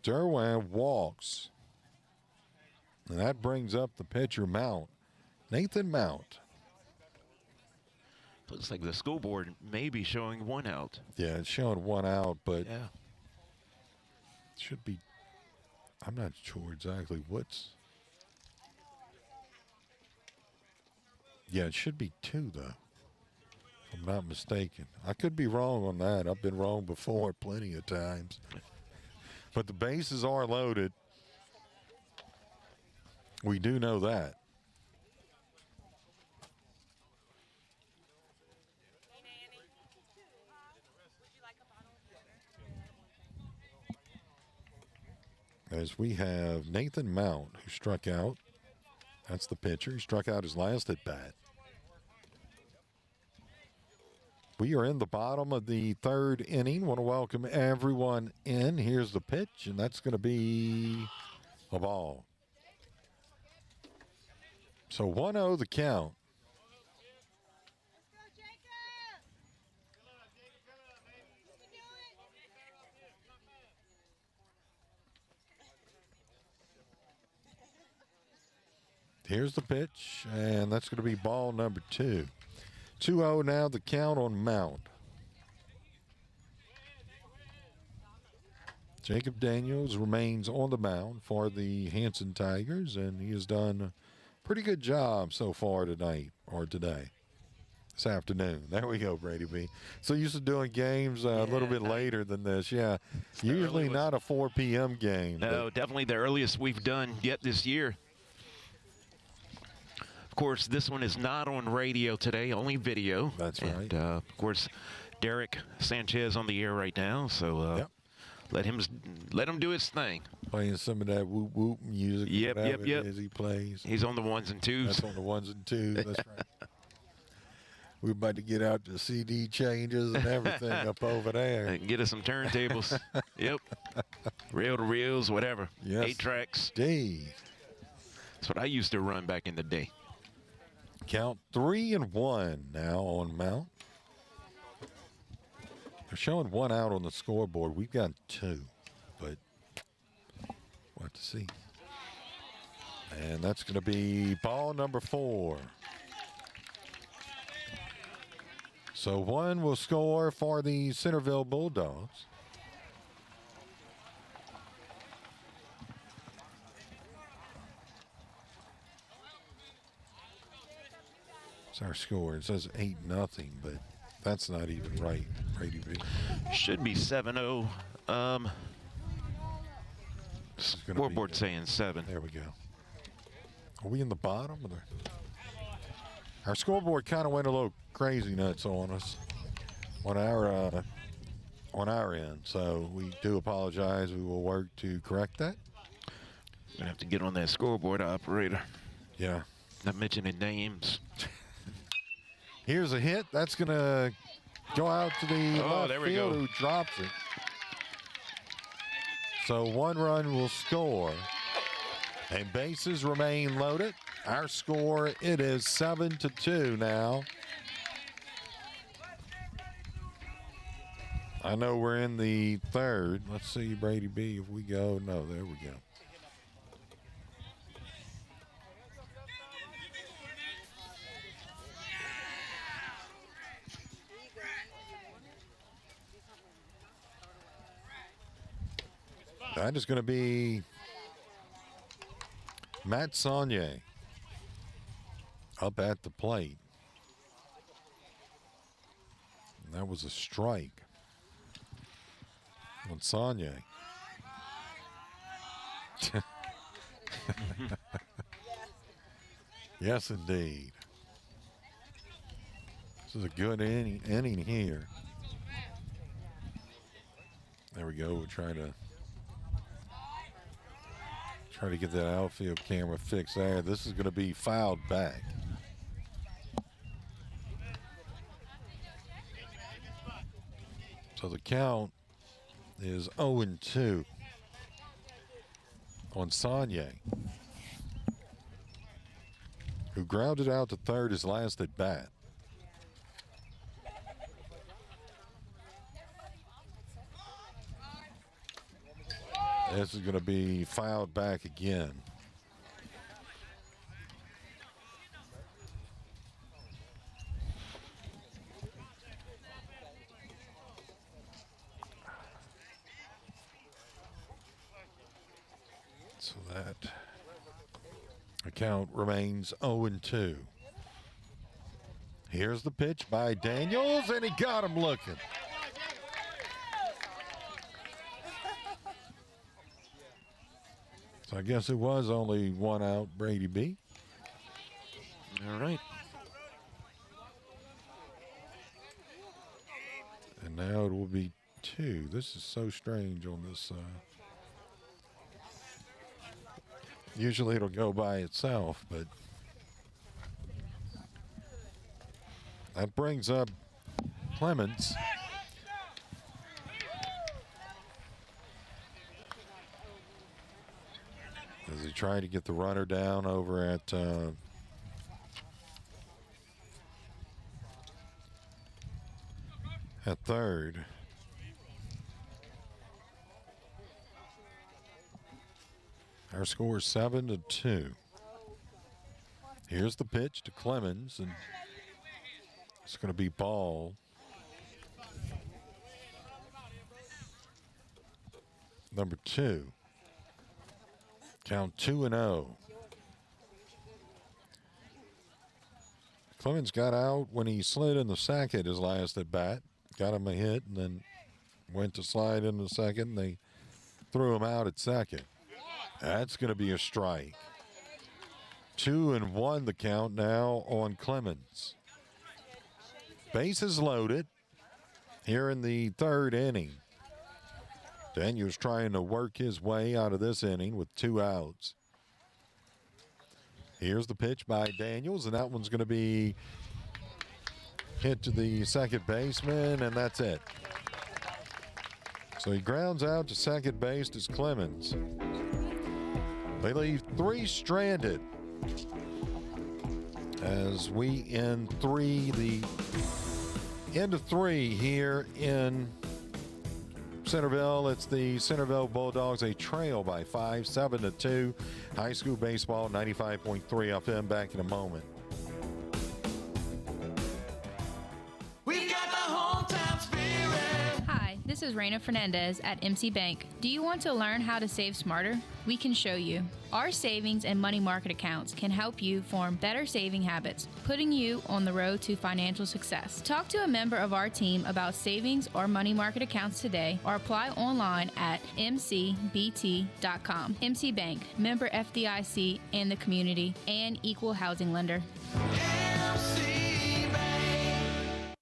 Derwe walks. And that brings up the pitcher, Mount. Nathan Mount. Looks like the school board may be showing 1 out. Yeah, it's showing 1 out, but yeah, it should be. I'm not sure exactly what's. Yeah, it should be 2, though, if I'm not mistaken. I could be wrong on that. I've been wrong before plenty of times. But the bases are loaded. We do know that. As we have Nathan Mount, who struck out. That's the pitcher. He struck out his last at bat. We are in the bottom of the 3rd inning. Want to welcome everyone in. Here's the pitch, and that's going to be a ball. So 1-0 the count. Here's the pitch, and that's going to be ball number 2. 2-0 now, the count on Mount. Jacob Daniels remains on the mound for the Hanson Tigers, and he has done a pretty good job so far tonight, or today. this afternoon. There we go, Brady B. So used to doing games a little bit later than this. Yeah, usually not a 4 p.m. game. No, definitely the earliest we've done yet this year. Of course, this one is not on radio today, only video. That's right. And, of course, Derek Sanchez on the air right now, so let him do his thing. Playing some of that whoop whoop music. Yep. As he plays. He's on the ones and twos. That's on the ones and twos. That's right. We're about to get out the CD changes and everything up over there. And get us some turntables. Yep. Reel to reels, whatever. Yes. 8 tracks. Indeed. That's what I used to run back in the day. Count 3-1 now on Mount. They're showing 1 out on the scoreboard. We've got 2, but we'll have to see. And that's going to be ball number 4. So 1 will score for the Centerville Bulldogs. It's our score. It says 8-0, but that's not even right, Brady B. Should be 7-0. Scoreboard saying 7. There we go. Are we in the bottom? Our scoreboard kind of went a little crazy nuts on us on our end, so we do apologize. We will work to correct that. Gonna have to get on that scoreboard operator. Yeah. Not mentioning names. Here's a hit. That's going to go out to the left there we field go. who drops it. So 1 run will score. And bases remain loaded. Our score, it is 7-2 now. I know we're in the 3rd. Let's see, Brady B, if we go. No, there we go. That is going to be Matt Saunier up at the plate. And that was a strike on Saunier. Yes, indeed. This is a good inning here. There we go. We're trying to get that outfield camera fixed there. This is going to be fouled back. So the count is 0-2 on Saunier, who grounded out to third his last at bat. This is going to be fouled back again. So that account remains 0-2. Here's the pitch by Daniels, and he got him looking. So I guess it was only 1 out, Brady B. All right. And now it will be 2. This is so strange on this. Usually it'll go by itself, but that brings up Clemens. As he tried to get the runner down over at third. Our score is 7-2. Here's the pitch to Clemens, and it's going to be ball. Number 2. Count 2-0. Clemens got out when he slid in the second his last at bat. Got him a hit and then went to slide in the second. They threw him out at second. That's going to be a strike. 2-1 the count now on Clemens. Bases loaded here in the third inning. Daniels trying to work his way out of this inning with 2 outs. Here's the pitch by Daniels, and that one's going to be hit to the second baseman, and that's it. So he grounds out to second base as Clemens. They leave 3 stranded as we end 3, the end of 3 here in Centerville. It's the Centerville Bulldogs, a trail by 5, 7-2. High school baseball, 95.3 FM. Back in a moment. Hi, this is Raina Fernandez at MC Bank. Do you want to learn how to save smarter? We can show you. Our savings and money market accounts can help you form better saving habits, putting you on the road to financial success. Talk to a member of our team about savings or money market accounts today or apply online at mcbt.com. MC Bank, member FDIC and the community, and equal housing lender.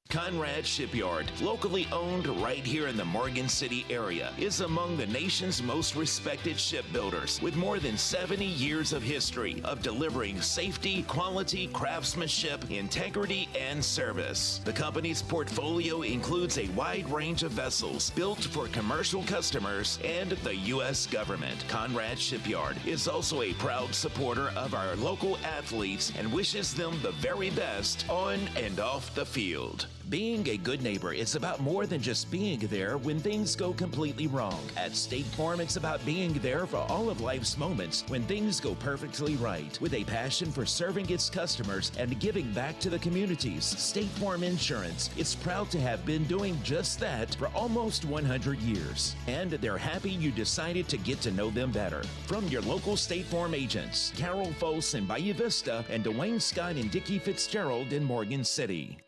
Conrad Shipyard, locally owned right here in the Morgan City area, is among the nation's most respected shipbuilders with more than 70 years of history of delivering safety, quality, craftsmanship, integrity, and service. The company's portfolio includes a wide range of vessels built for commercial customers and the U.S. government. Conrad Shipyard is also a proud supporter of our local athletes and wishes them the very best on and off the field. Being a good neighbor is about more than just being there when things go completely wrong. At State Farm, it's about being there for all of life's moments when things go perfectly right. With a passion for serving its customers and giving back to the communities, State Farm Insurance is proud to have been doing just that for almost 100 years. And they're happy you decided to get to know them better. From your local State Farm agents, Carol Foss in Bayou Vista and Dwayne Scott and Dickie Fitzgerald in Morgan City.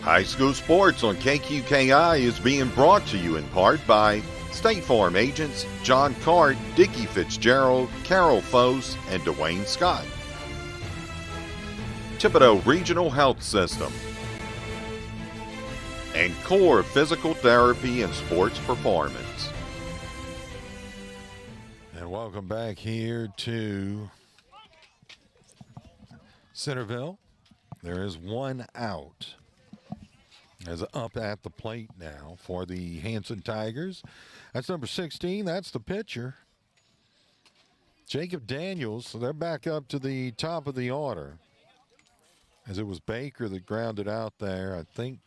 High school sports on KQKI is being brought to you in part by State Farm agents John Cart, Dickie Fitzgerald, Carol Foss, and Dwayne Scott. Thibodeau Regional Health System. And Core Physical Therapy and Sports Performance. And welcome back here to Centerville. There is 1 out. As up at the plate now for the Hanson Tigers. That's number 16. That's the pitcher, Jacob Daniels. So they're back up to the top of the order. As it was Baker that grounded out there, I think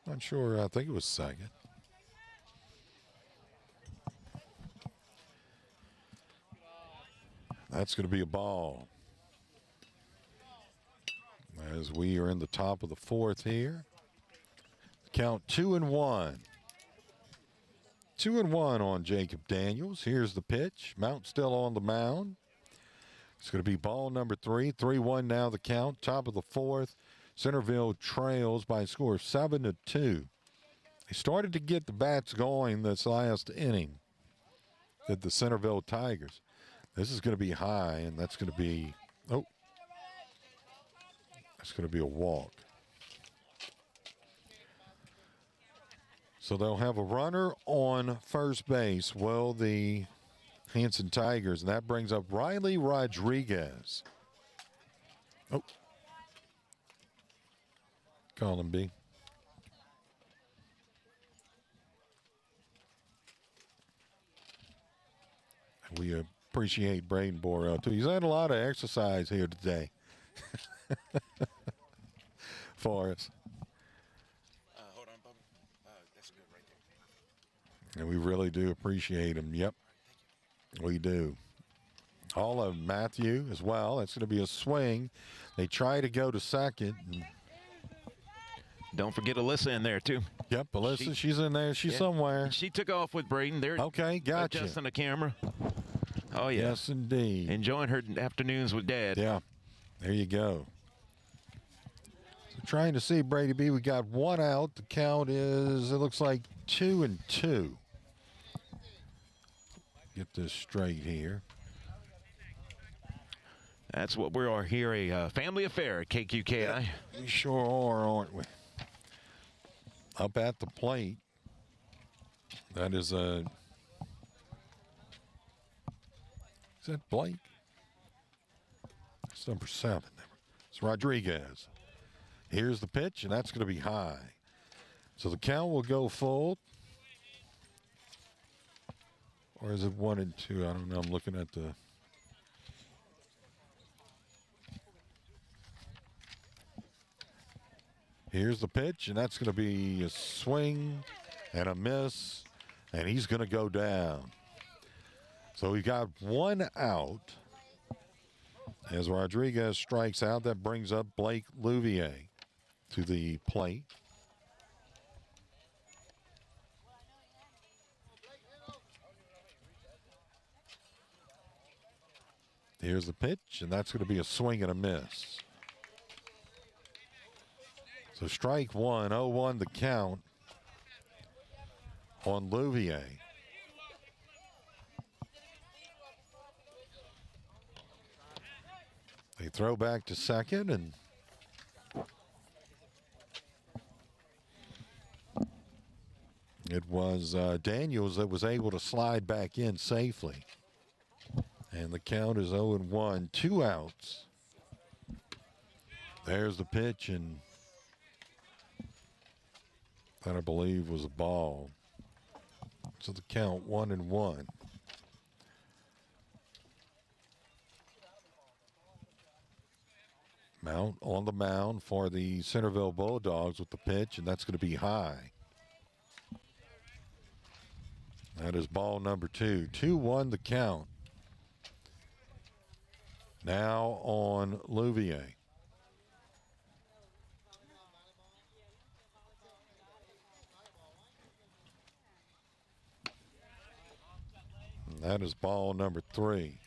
not sure, I think it was second. That's going to be a ball. As we are in the top of the 4th here. Count 2-1. 2-1 on Jacob Daniels. Here's the pitch. Mount still on the mound. It's going to be ball number 3. 3-1 now the count. Top of the 4th. Centerville trails by a score of 7-2. They started to get the bats going this last inning. At the Centerville Tigers. This is going to be high, and that's going to be that's going to be a walk. So they'll have a runner on first base. Well, the Hanson Tigers, and that brings up Riley Rodriguez. Oh. Call him B. We appreciate Braden Borrell, too. He's had a lot of exercise here today for us. And we really do appreciate him. Yep, we do. All of Matthew as well. That's going to be a swing. They try to go to second. Don't forget Alyssa in there, too. Yep, Alyssa, she's in there. She's somewhere. She took off with Braden. They're okay, gotcha. Adjusting the camera. Oh, yeah. Yes, indeed. Enjoying her afternoons with Dad. Yeah. There you go. So trying to see, Brady B, we got one out. The count is, it looks like 2-2. Get this straight here. That's what we are here, a family affair at KQKI. Yeah, we sure are, aren't we? Up at the plate. That is is that Blake? It's number 7. It's Rodriguez. Here's the pitch, and that's going to be high. So the count will go full. Or is it 1-2? I don't know. I'm looking at the. Here's the pitch, and that's going to be a swing and a miss, and he's going to go down. So we got one out. As Rodriguez strikes out, that brings up Blake Louviere to the plate. Here's the pitch, and that's going to be a swing and a miss. So strike one, 0-1 the count on Louviere. They throw back to second, and it was Daniels that was able to slide back in safely. And the count is 0-1, 2 outs. There's the pitch, and that I believe was a ball. So the count 1-1. Mount on the mound for the Centerville Bulldogs with the pitch, and that's going to be high. That is ball number 2. 2-1 the count. Now on Louviere. And that is ball number 3.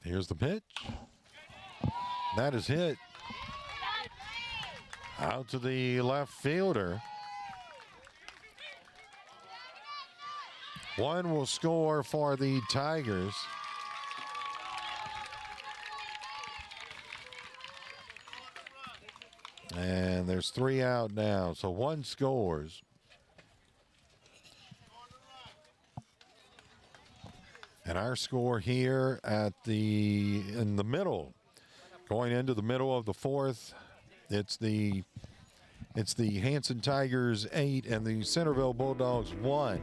Here's the pitch. That is hit. Out to the left fielder. One will score for the Tigers. And there's 3 out now, so one scores. And our score here in the middle, going into the middle of the 4th, it's the Hanson Tigers 8 and the Centerville Bulldogs 1.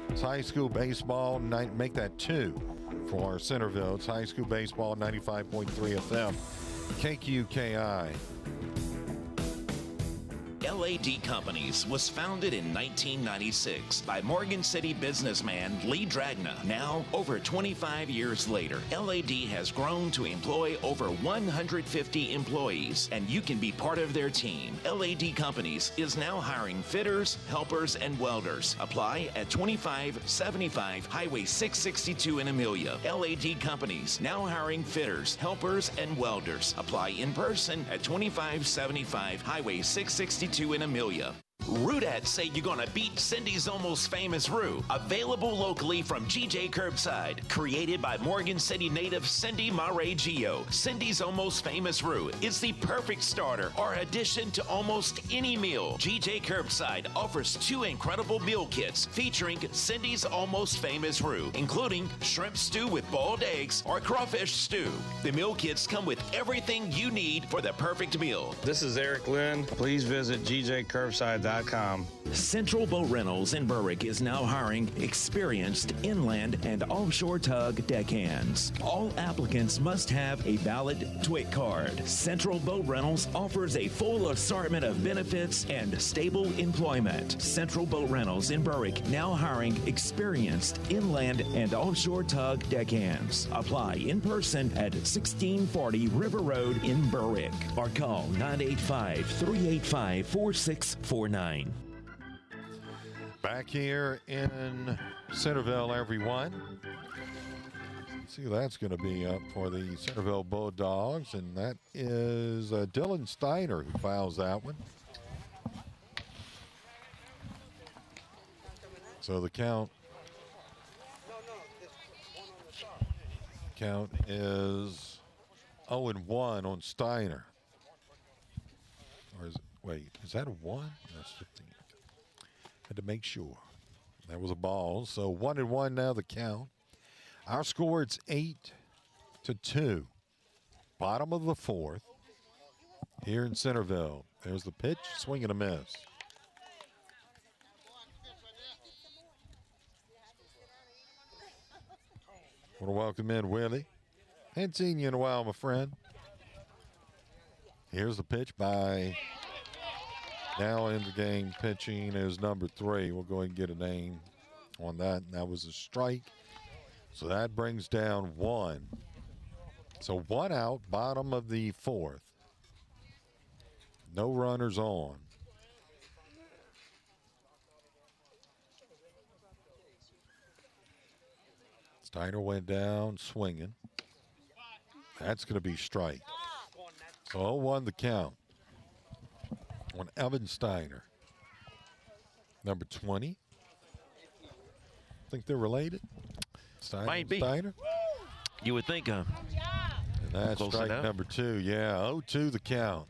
It's high school baseball, make that 2 for Centerville. It's high school baseball, 95.3 FM, KQKI. LAD Companies was founded in 1996 by Morgan City businessman Lee Dragna. Now, over 25 years later, LAD has grown to employ over 150 employees, and you can be part of their team. LAD Companies is now hiring fitters, helpers, and welders. Apply at 2575 Highway 662 in Amelia. LAD Companies now hiring fitters, helpers, and welders. Apply in person at 2575 Highway 662 in Amelia. Rudettes say you're gonna beat Cindy's Almost Famous Roux. Available locally from GJ Curbside. Created by Morgan City native Cindy Mare-Gio. Cindy's Almost Famous Roux is the perfect starter or addition to almost any meal. GJ Curbside offers 2 incredible meal kits featuring Cindy's Almost Famous Roux, including shrimp stew with boiled eggs or crawfish stew. The meal kits come with everything you need for the perfect meal. This is Eric Lynn. Please visit GJCurbside.com. Central Boat Rentals in Berwick is now hiring experienced inland and offshore tug deckhands. All applicants must have a valid TWIC card. Central Boat Rentals offers a full assortment of benefits and stable employment. Central Boat Rentals in Berwick now hiring experienced inland and offshore tug deckhands. Apply in person at 1640 River Road in Berwick or call 985-385-4649. Back here in Centerville, everyone. See who that's going to be up for the Centerville Bulldogs, and that is Dylan Steiner who fouls that one. So the count is 0-1 on Steiner. Or is it, wait, is that a 1? That's 15. Had to make sure. That was a ball. So 1-1 now the count. Our score, it's 8-2. Bottom of the fourth here in Centerville. There's the pitch, swing and a miss. Want to welcome in Willie. Hadn't seen you in a while, my friend. Here's the pitch by, now in the game pitching is number 3. We'll go ahead and get a name on that. And that was a strike. So that brings down 1. So 1 out, bottom of the fourth. No runners on. Steiner went down swinging. That's going to be strike. So 0-1 the count on Evan Steiner. Number 20. Think they're related? Steiner Might be. Steiner? You would think. And that's close strike enough. number 2. Yeah, 0-2 the count.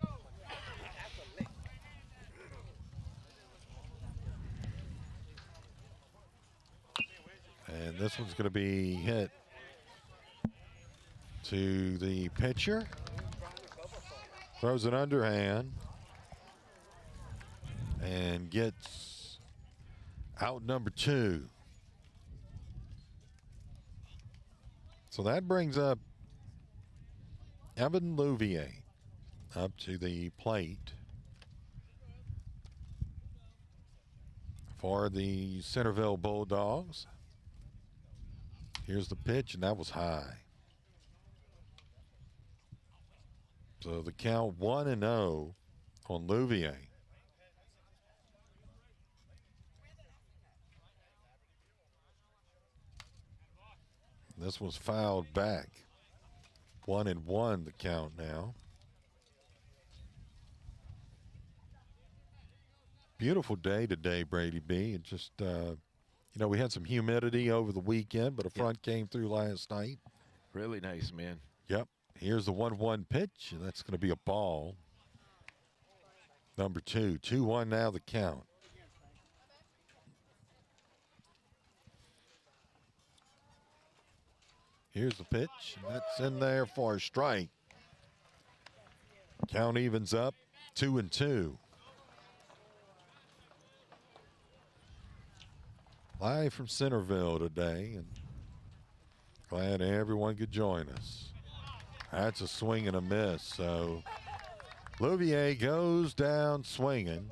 And this one's going to be hit to the pitcher. Throws an underhand and gets out number 2. So that brings up Evan Louviere up to the plate for the Centerville Bulldogs. Here's the pitch, and that was high. So the count 1-0 on Louviere. This was fouled back. 1-1 the count now. Beautiful day today, Brady B. It just, you know, we had some humidity over the weekend, but a front came through last night. Really nice, man. Yep. Here's the 1-1 pitch, and that's going to be a ball. Number 2. 2-1 now the count. Here's the pitch, and that's in there for a strike. Count evens up 2-2. Live from Centerville today, and glad everyone could join us. That's a swing and a miss. So Louviere goes down swinging,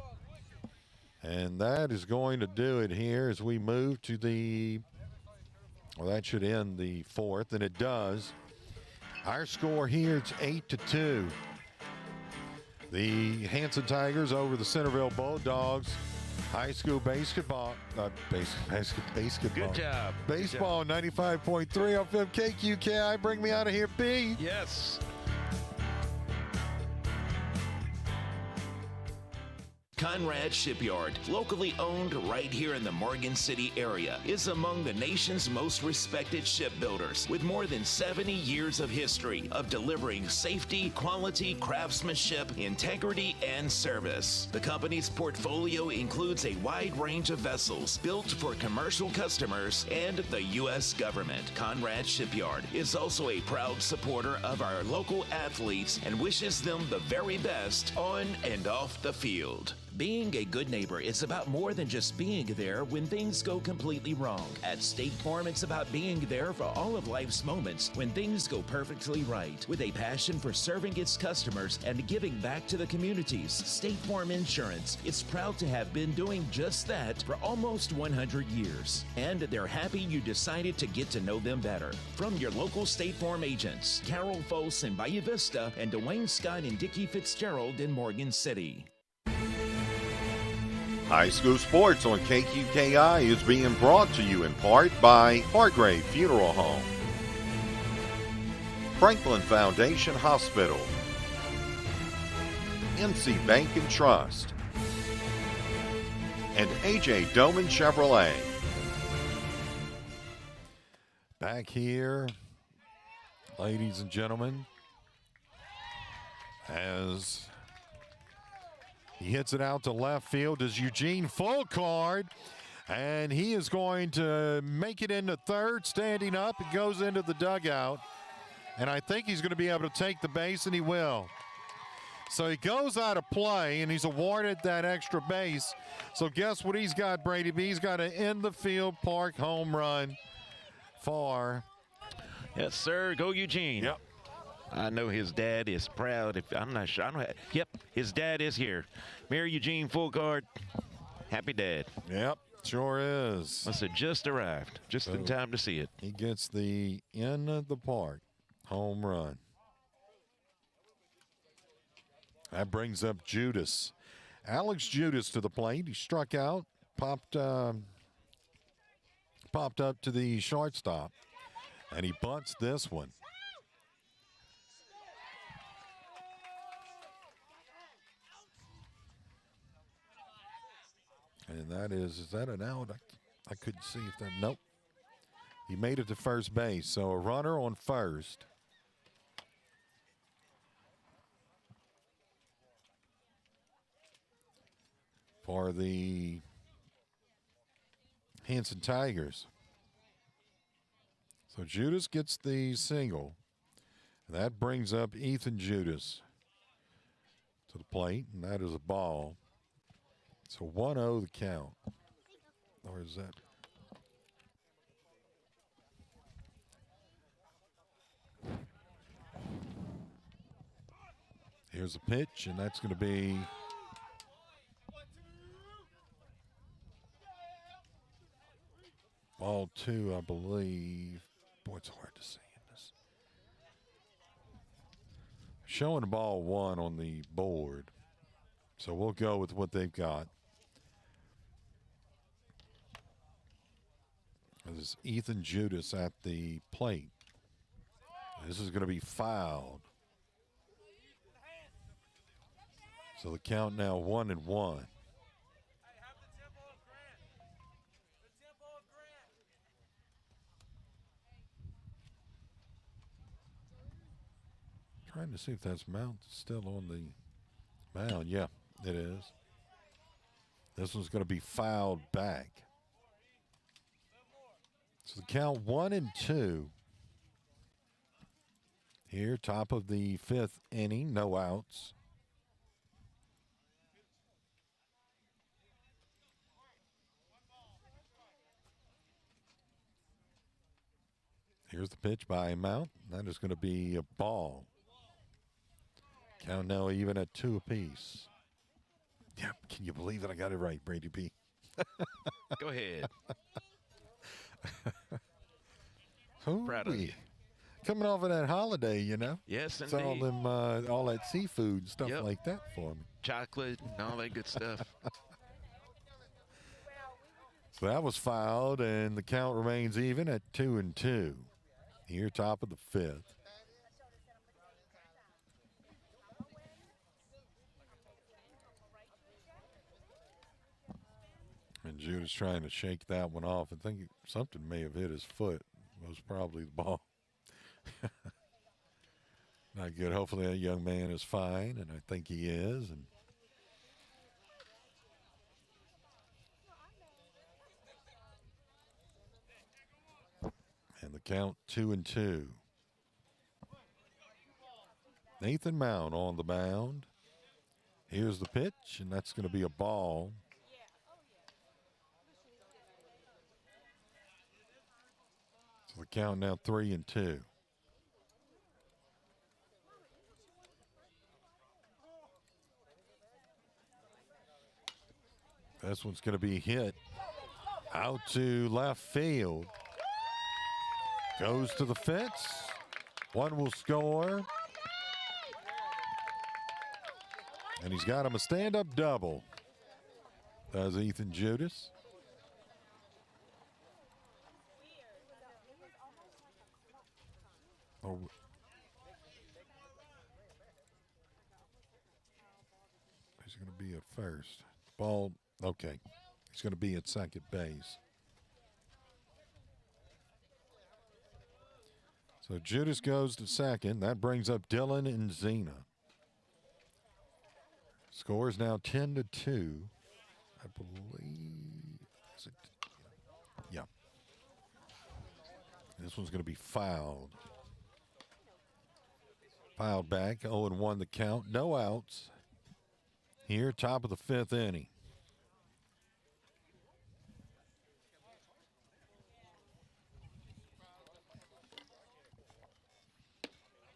and that is going to do it here as we move to the, well, that should end the fourth, and it does. Our score here, it's 8-2. The Hanson Tigers over the Centerville Bulldogs. High school basketball, basketball. Good job. Baseball 95.3 FM KQKI. Bring me out of here, B. Yes. Conrad Shipyard, locally owned right here in the Morgan City area, is among the nation's most respected shipbuilders with more than 70 years of history of delivering safety, quality, craftsmanship, integrity, and service. The company's portfolio includes a wide range of vessels built for commercial customers and the U.S. government. Conrad Shipyard is also a proud supporter of our local athletes and wishes them the very best on and off the field. Being a good neighbor is about more than just being there when things go completely wrong. At State Farm, it's about being there for all of life's moments when things go perfectly right. With a passion for serving its customers and giving back to the communities, State Farm Insurance is proud to have been doing just that for almost 100 years. And they're happy you decided to get to know them better. From your local State Farm agents, Carol Foss in Bayou Vista and Dwayne Scott and Dickie Fitzgerald in Morgan City. High school sports on KQKI is being brought to you in part by Hargrave Funeral Home, Franklin Foundation Hospital, MC Bank and Trust, and A.J. Doman Chevrolet. Back here, ladies and gentlemen, as he hits it out to left field is Eugene Fulcard, and he is going to make it into third, standing up. It goes into the dugout, and I think he's going to be able to take the base, and he will. So he goes out of play, and he's awarded that extra base. So guess what he's got, Brady B? He's got an in-the-field park home run for. Yes, sir. Go Eugene. Yep. I know his dad is proud. If I'm not sure. Yep, his dad is here. Mayor Eugene Fulcard, happy dad. Yep, sure is. Must have just arrived, just in time to see it. He gets the in the park home run. That brings up Judas. Alex Judas to the plate. He struck out, popped up to the shortstop, and he bunts this one. And that is that an out? I couldn't see if that, nope. He made it to first base, so a runner on first. For the Hanson Tigers. So Judas gets the single. And that brings up Ethan Judas to the plate, and that is a ball. So 1-0 the count. Or is that? Here's a pitch, and that's going to be ball 2, I believe. Boy, it's hard to see in this. Showing ball 1 on the board. So we'll go with what they've got. This is Ethan Judas at the plate. This is going to be fouled. So the count now 1-1. Trying to see if that's Mount still on the mound. Yeah, it is. This one's going to be fouled back. So the count 1-2. Here, top of the 5th inning, no outs. Here's the pitch by Mount. That is going to be a ball. Count now even at 2 apiece. Yeah, can you believe that I got it right, Brady P? Go ahead. Proud of you. Coming off of that holiday, you know. Yes, it's all indeed. them, all that seafood stuff like that for me. Chocolate and all that good stuff. So that was fouled, and the count remains even at 2-2. Here, top of the 5th. And Judas trying to shake that one off. I think something may have hit his foot. It was probably the ball. Not good. Hopefully that young man is fine, and I think he is. And the count 2-2. Nathan Mount on the mound. Here's the pitch, and that's going to be a ball. So the count now 3-2. This one's going to be hit out to left field. Goes to the fence. One will score. And he's got him a stand-up double. Does Ethan Judas. Oh. He's going to be at first. Ball, okay. He's going to be at second base. So Judas goes to second. That brings up Dylan and Zena. Score is now 10-2. I believe. Is it? Yeah. This one's going to be fouled. Fouled back. 0-1 the count. No outs. Here, top of the fifth inning.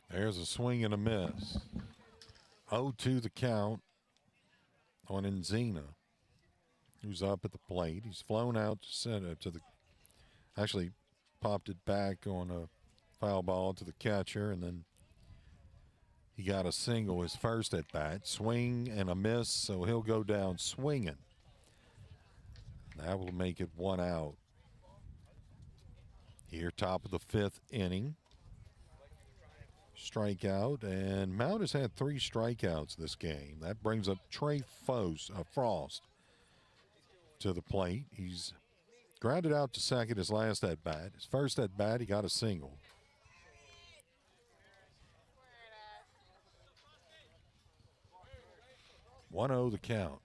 There's a swing and a miss. 0-2 the count on Enzina, who's up at the plate. He's flown out to center to the, actually popped it back on a foul ball to the catcher, and then he got a single his first at bat. Swing and a miss, so he'll go down swinging. That will make it 1 out. Here, top of the fifth inning. Strikeout, and Mount has had 3 strikeouts this game. That brings up Trey Frost to the plate. He's grounded out to second his last at bat. His first at bat, he got a single. One 0 the count.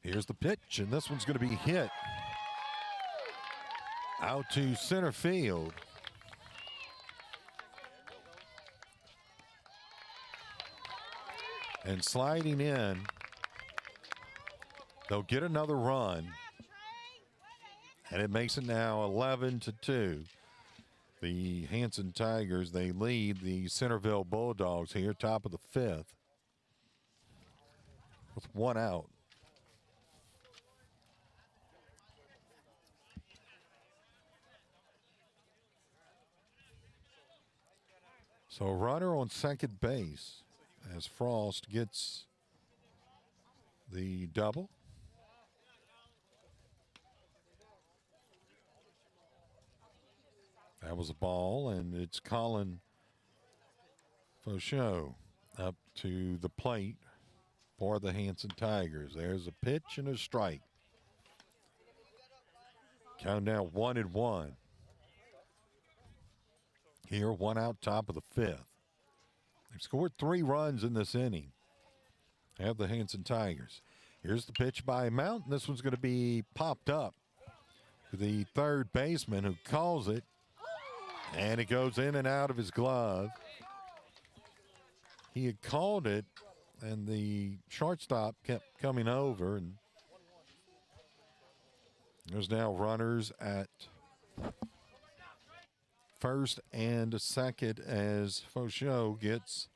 Here's the pitch, and this one's going to be hit out to center field. And sliding in, they'll get another run. And it makes it now 11-2. The Hanson Tigers, they lead the Centerville Bulldogs here, top of the fifth, with 1 out. So a runner on second base as Frost gets the double. That was a ball, and it's Colin Faucheux up to the plate for the Hanson Tigers. There's a pitch and a strike. Count now 1-1. Here, 1 out, top of the fifth. They've scored 3 runs in this inning. Have the Hanson Tigers. Here's the pitch by Mount. This one's going to be popped up to the third baseman, who calls it, and it goes in and out of his glove. He had called it, and the shortstop kept coming over, and there's now runners at first and second as Faucheux gets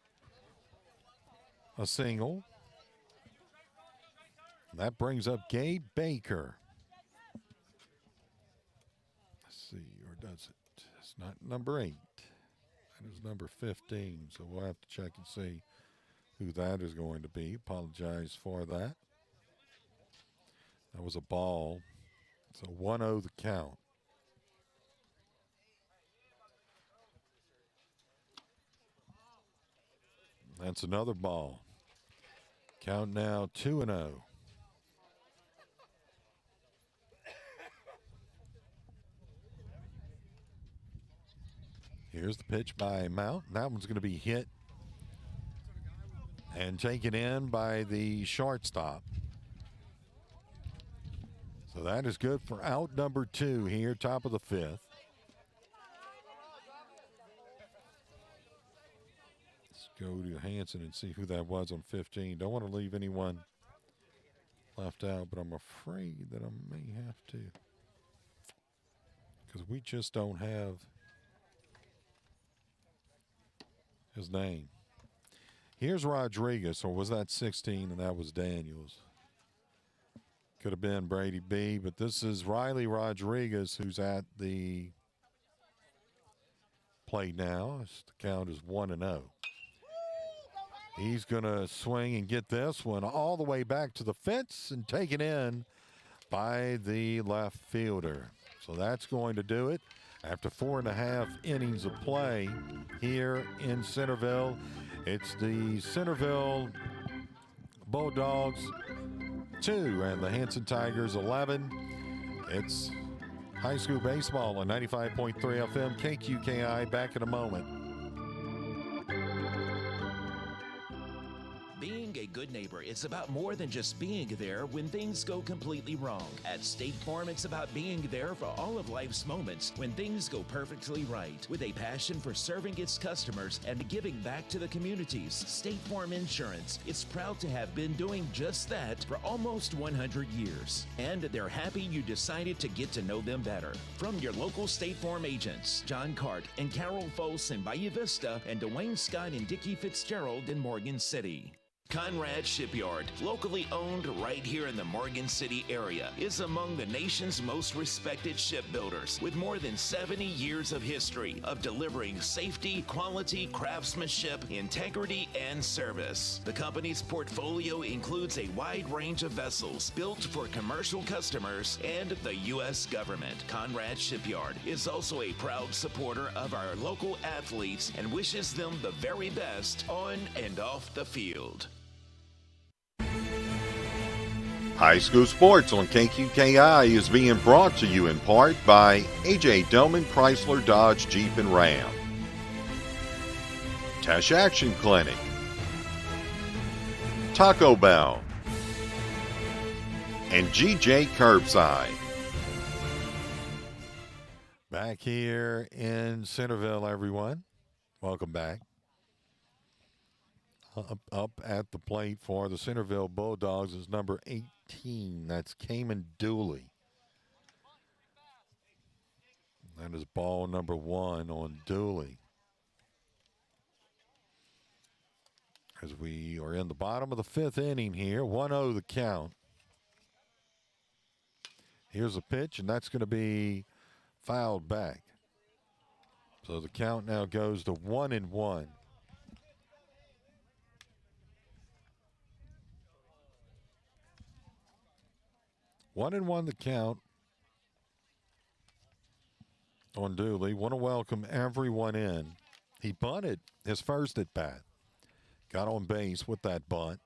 a single. That brings up Gabe Baker. Let's see, or does it? It's not number 8. That is number 15, so we'll have to check and see who that is going to be. Apologize for that. That was a ball. So 1-0 the count. That's another ball. Count now 2-0. Here's the pitch by Mount. That one's going to be hit and taken in by the shortstop. So that is good for out number 2 here, top of the fifth. Go to Hanson and see who that was on 15. Don't want to leave anyone left out, but I'm afraid that I may have to, because we just don't have his name. Here's Rodriguez, or was that 16 and that was Daniels? Could have been Brady B, but this is Riley Rodriguez who's at the plate now. The count is 1-0. He's going to swing and get this one all the way back to the fence and taken in by the left fielder. So that's going to do it after 4.5 innings of play here in Centerville. It's the Centerville Bulldogs 2 and the Hanson Tigers 11. It's high school baseball on 95.3 FM KQKI. Back in a moment. Being a good neighbor is about more than just being there when things go completely wrong. At State Farm, it's about being there for all of life's moments when things go perfectly right. With a passion for serving its customers and giving back to the communities, State Farm Insurance is proud to have been doing just that for almost 100 years. And they're happy you decided to get to know them better. From your local State Farm agents, John Cart and Carol Fols in Bayou Vista, and Dwayne Scott and Dickie Fitzgerald in Morgan City. Conrad Shipyard, locally owned right here in the Morgan City area, is among the nation's most respected shipbuilders with more than 70 years of history of delivering safety, quality, craftsmanship, integrity, and service. The company's portfolio includes a wide range of vessels built for commercial customers and the U.S. government. Conrad Shipyard is also a proud supporter of our local athletes and wishes them the very best on and off the field. High school sports on KQKI is being brought to you in part by A.J. Doman Chrysler Dodge Jeep and Ram, Tesh Action Clinic, Taco Bell, and GJ Curbside. Back here in Centerville, everyone. Welcome back. Up at the plate for the Centerville Bulldogs is number 18. That's Cayman Dooley. That is ball number 1 on Dooley. As we are in the bottom of the 5th inning here, 1-0 the count. Here's a pitch, and that's going to be fouled back. So the count now goes to 1-1. 1-1 the count on Dooley. Want to welcome everyone in. He bunted his first at bat. Got on base with that bunt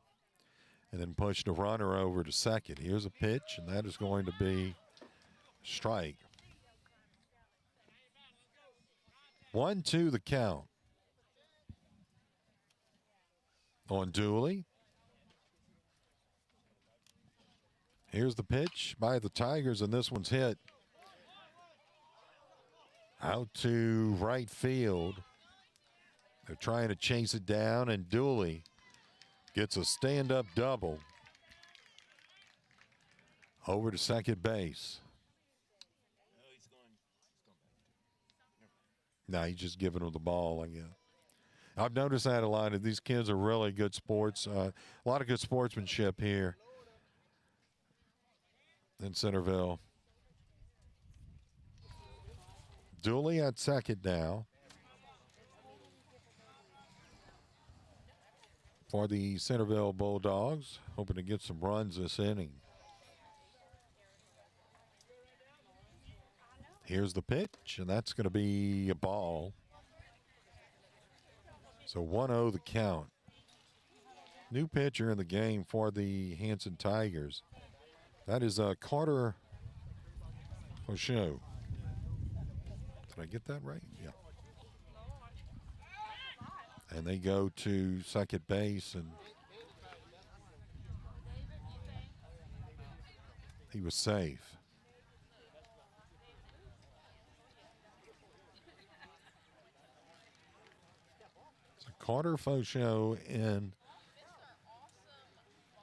and then pushed a runner over to second. Here's a pitch, and that is going to be strike. 1-2 the count on Dooley. Here's the pitch by the Tigers, and this one's hit out to right field. They're trying to chase it down, and Dooley gets a stand-up double over to second base. No, he's just giving him the ball, I guess. I've noticed that a lot. These kids are really good sports. A lot of good sportsmanship here in Centerville. Dooley at second now for the Centerville Bulldogs, hoping to get some runs this inning. Here's the pitch, and that's going to be a ball. So 1-0 the count. New pitcher in the game for the Hanson Tigers. That is Carter Faucheux. Did I get that right? Yeah. And they go to second base, and he was safe. So Carter Faucheux in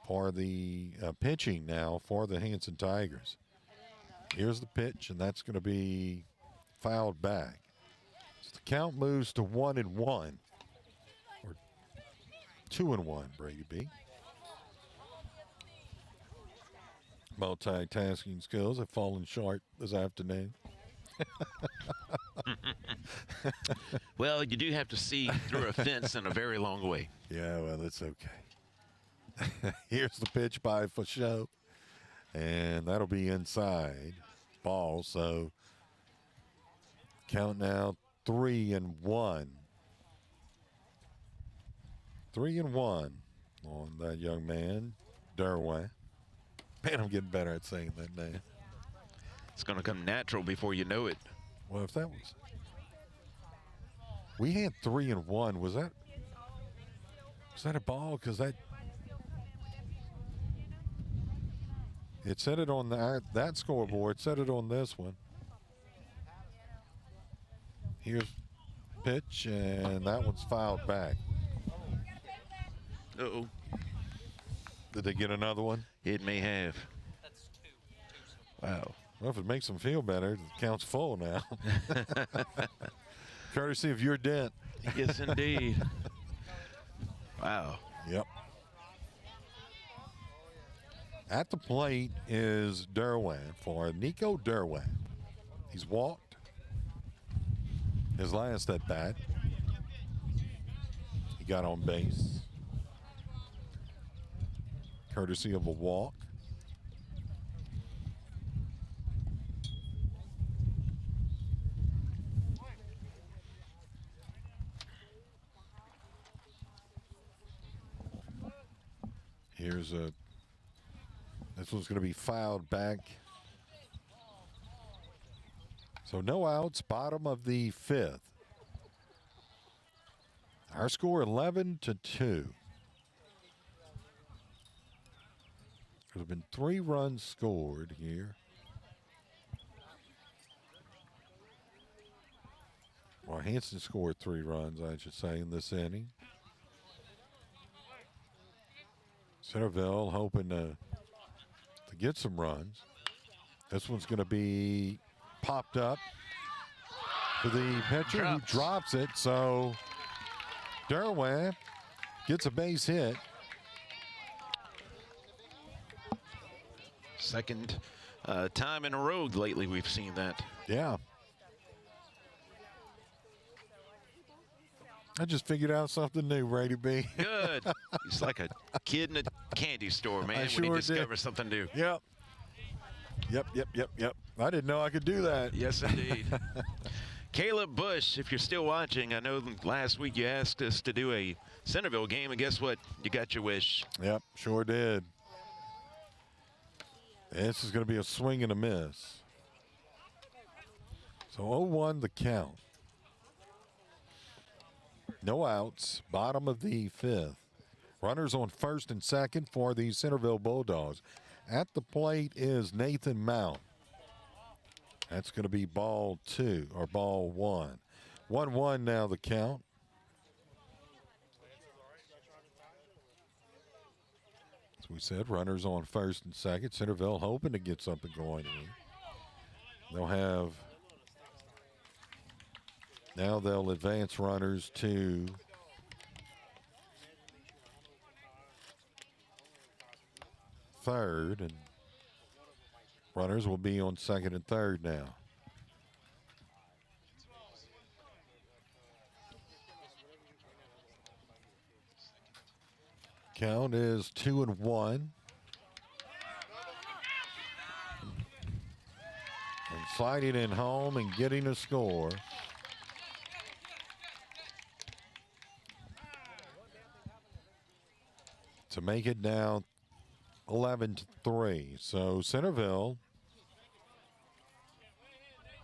for the pitching now for the Hanson Tigers. Here's the pitch, and that's going to be fouled back. So the count moves to 1-1. Or 2-1, Brady B. Multitasking skills have fallen short this afternoon. Well, you do have to see through a fence in a very long way. Yeah, well, it's okay. Here's the pitch by Faucheux, and that'll be inside ball. So count now 3-1. 3-1 on that young man, Derwe. Man, I'm getting better at saying that name. It's going to come natural before you know it. Well, if that was... We had 3-1. Was that a ball? Because that... It said it on that scoreboard. It said it on this one. Here's pitch, and that one's fouled back. Uh-oh. Did they get another one? It may have. Wow. Well, if it makes them feel better, it counts full now. Courtesy of your dent. Yes, indeed. Wow. Yep. At the plate is Derwe for Nico Derwe. He's walked his last at bat. He got on base, courtesy of a walk. Here's a... This one's going to be fouled back. So no outs, bottom of the fifth. Our score 11-2. There's been 3 runs scored here. Well, Hanson scored 3 runs, I should say, in this inning. Centerville hoping to get some runs. This one's going to be popped up to the pitcher who drops it. So Derwe gets a base hit. Second time in a row lately we've seen that. Yeah. I just figured out something new, Brady B. Good. He's like a kid in a candy store, man, sure when he discovers something new. Yep. Yep. I didn't know I could do that. Yes, indeed. Caleb Bush, if you're still watching, I know last week you asked us to do a Centerville game, and guess what? You got your wish. Yep, sure did. This is going to be a swing and a miss. So 0-1 the count. No outs, bottom of the fifth. Runners on first and second for the Centerville Bulldogs. At the plate is Nathan Mount. That's going to be ball 2 or ball 1. 1-1 now the count. As we said, runners on first and second. Centerville hoping to get something going here. Now they'll advance runners to third, and runners will be on second and third now. Count is 2-1. And sliding in home and getting a score. To make it now 11-3. So Centerville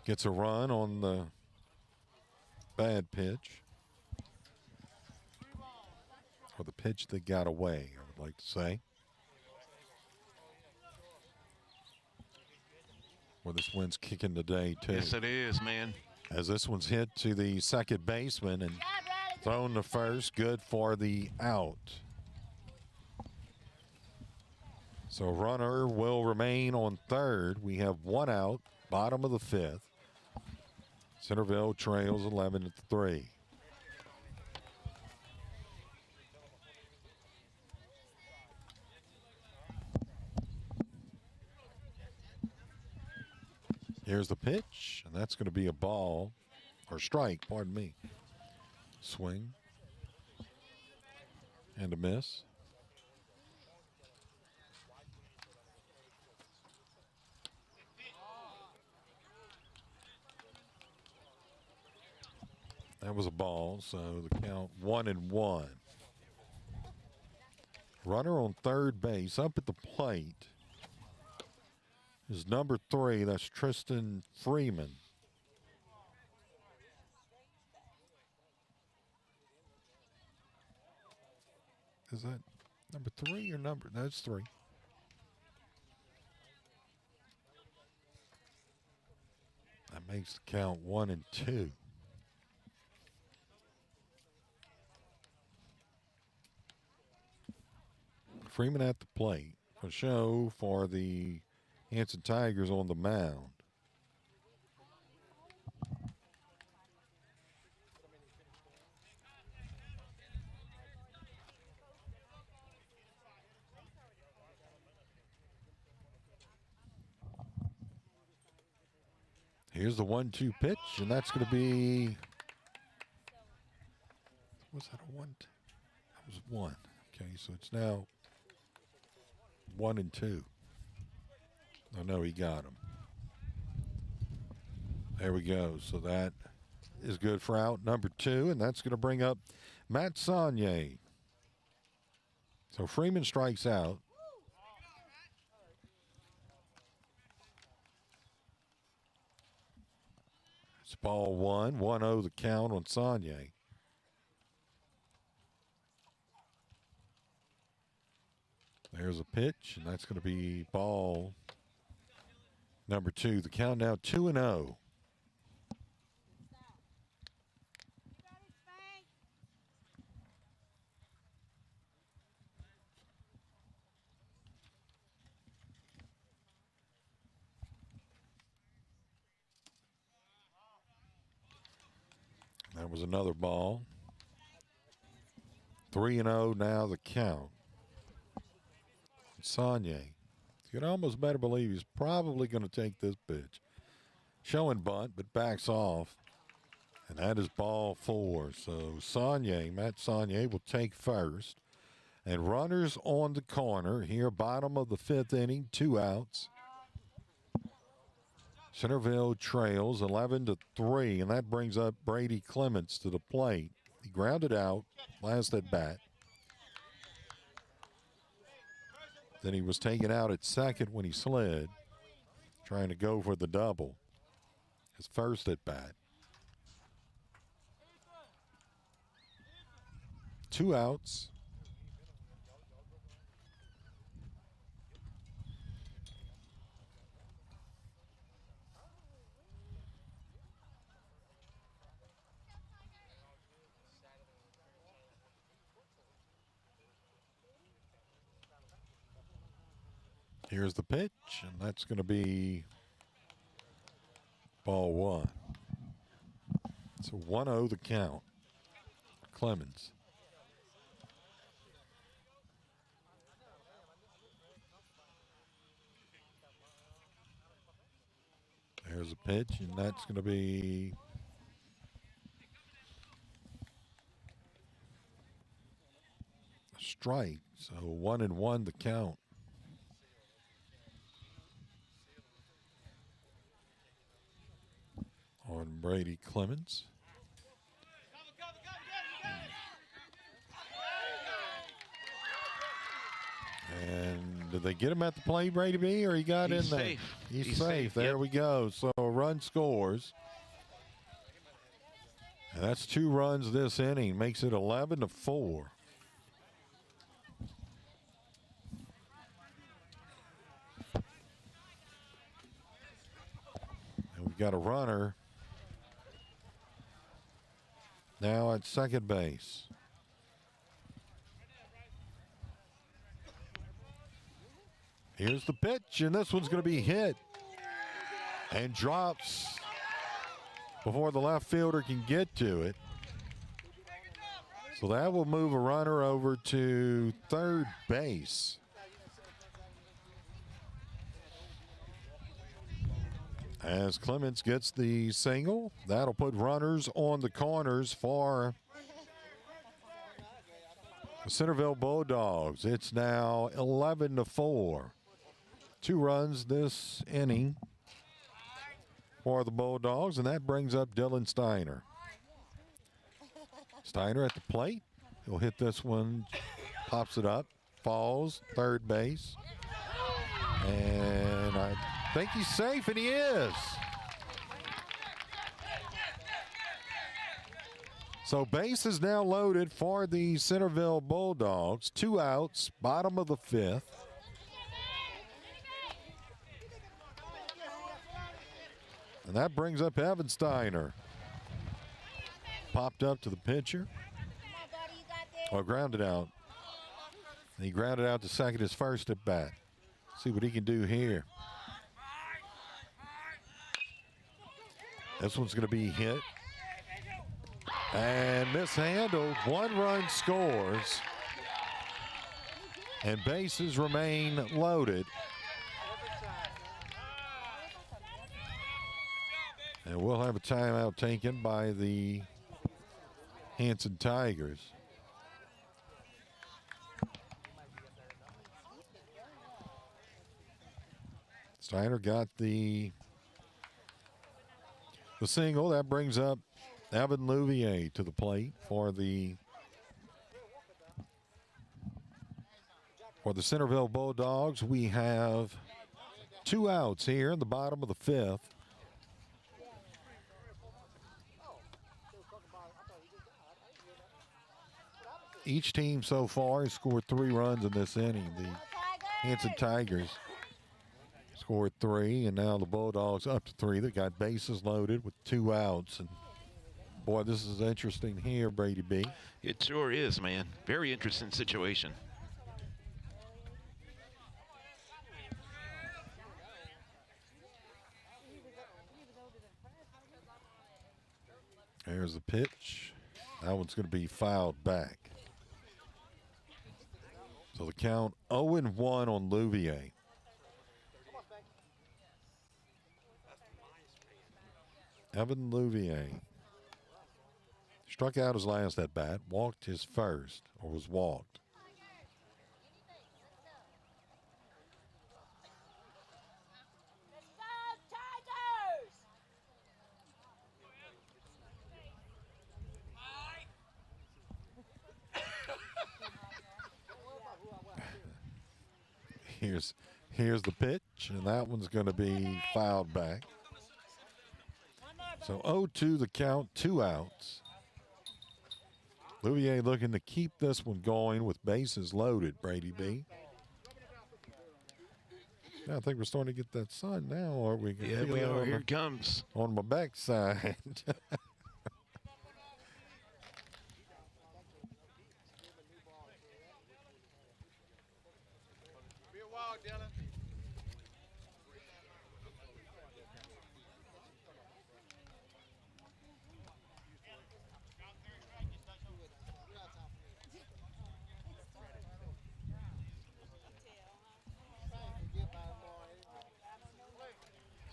gets a run on the bad pitch. Or the pitch that got away, I would like to say. Well, this wind's kicking today, too. Yes, it is, man. As this one's hit to the second baseman and thrown to first, good for the out. So runner will remain on third. We have 1 out, bottom of the fifth. Centerville trails 11-3. Here's the pitch, and that's going to be a ball. or strike, pardon me. Swing. And a miss. That was a ball, so the count 1-1. Runner on third base up at the plate is number 3. That's Tristan Freeman. Is that number 3 or number? That's 3. That makes the count 1-2. Freeman at the plate. A show for the Hanson Tigers on the mound. Here's the 1-2 pitch, and that's going to be. Was that a 1? That was 1. Okay, so it's now 1-2. Oh, no, he got him. There we go. So that is good for out number 2, and that's going to bring up Matt Saunier. So Freeman strikes out. It's ball 1, 1-0 the count on Saunier. There's a pitch, and that's going to be ball number 2. The count now 2-0. That was another ball. 3-0 now the count. Saunier. You can almost better believe he's probably going to take this pitch. Showing bunt, but backs off. And that is ball 4. So Saunier, Matt Saunier will take first. And runners on the corner here, bottom of the 5th inning, 2 outs. Centerville trails 11-3, and that brings up Brady Clements to the plate. He grounded out last at bat. Then he was taken out at second when he slid, trying to go for the double. His first at bat. 2 outs. Here's the pitch, and that's going to be ball 1. So 1-0 the count. Clemens. There's a pitch, and that's going to be a strike. So 1-1 the count. On Brady Clemens. And did they get him at the plate, Brady B, or he got in there? Safe. He's safe. There we go. So a run scores. And that's 2 runs this inning. Makes it 11-4. And we've got a runner now at second base. Here's the pitch, and this one's going to be hit and drops before the left fielder can get to it. So that will move a runner over to third base. As Clements gets the single, that'll put runners on the corners for the Centerville Bulldogs. It's now 11-4. 2 runs this inning for the Bulldogs, and that brings up Dylan Steiner. Steiner at the plate. He'll hit this one, pops it up, falls, third base. And I think he's safe, and he is. So base is now loaded for the Centerville Bulldogs. 2 outs, bottom of the 5th. And that brings up Evan Steiner. Popped up to the pitcher. Or grounded out. He grounded out to second, his first at bat. See what he can do here. This one's going to be hit. And mishandled. 1 run scores. And bases remain loaded. And we'll have a timeout taken by the Hanson Tigers. Steiner got the single. That brings up Evan Louviere to the plate for the Centerville Bulldogs. We have 2 outs here in the bottom of the 5th. Each team so far has scored 3 runs in this inning. The Hanson Tigers scored 3, and now the Bulldogs up to 3. They got bases loaded with 2 outs. And boy, this is interesting here, Brady B. It sure is, man. Very interesting situation. There's the pitch. That one's going to be fouled back. So the count 0-1 on Louviere. Evan Louviere struck out his last at bat, walked his first, or was walked. Here's the pitch, and that one's going to be fouled back. So 0-2 the count, 2 outs. Louviere looking to keep this one going with bases loaded, Brady B. Yeah, I think we're starting to get that sun now, aren't we? Yeah, we are. Here it comes. On my backside.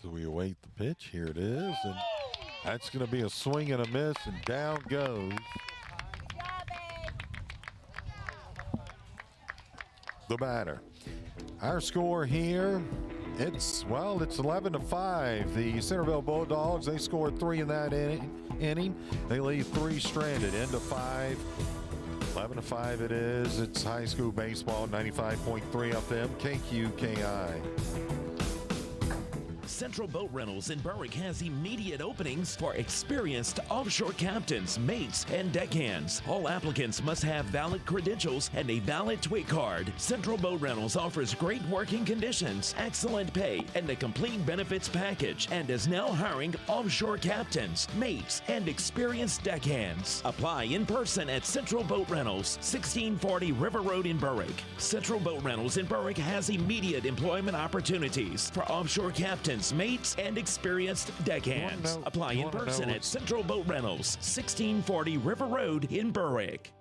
So we await the pitch. Here it is, and that's going to be a swing and a miss, and down goes the batter. Our score here, it's 11-5. The Centerville Bulldogs, they scored 3 in that inning. They leave 3 stranded into 5. 11-5 it is. It's high school baseball, 95.3 FM, KQKI. Central Boat Rentals in Berwick has immediate openings for experienced offshore captains, mates, and deckhands. All applicants must have valid credentials and a valid TWIC card. Central Boat Rentals offers great working conditions, excellent pay, and a complete benefits package, and is now hiring offshore captains, mates, and experienced deckhands. Apply in person at Central Boat Rentals, 1640 River Road in Berwick. Central Boat Rentals in Berwick has immediate employment opportunities for offshore captains, mates, and experienced deckhands. Apply in person at Central Boat Rentals, 1640 River Road in Berwick.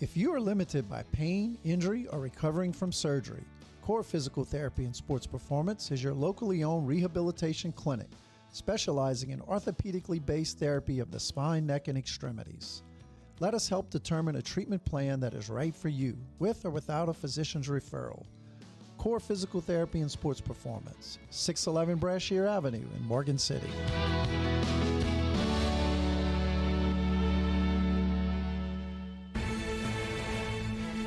If you are limited by pain, injury, or recovering from surgery, Core Physical Therapy and Sports Performance is your locally owned rehabilitation clinic. specializing in orthopedically based therapy of the spine, neck, and extremities. Let us help determine a treatment plan that is right for you, with or without a physician's referral. Core Physical Therapy and Sports Performance, 611 Brashear Avenue in Morgan City.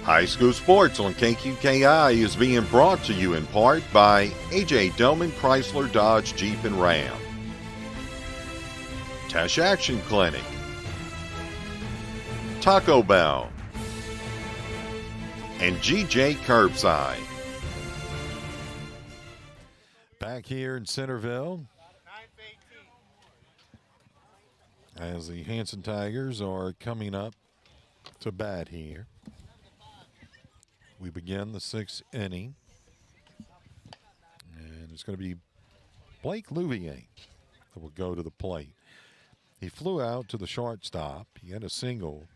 High school sports on KQKI is being brought to you in part by A.J. Delman Chrysler Dodge Jeep and Ram, Tesh Action Clinic, Taco Bell, and GJ Curbside. Back here in Centerville, as the Hanson Tigers are coming up to bat here. We begin the 6th inning, and it's going to be Blake Louviere that will go to the plate. He flew out to the shortstop. He had a single,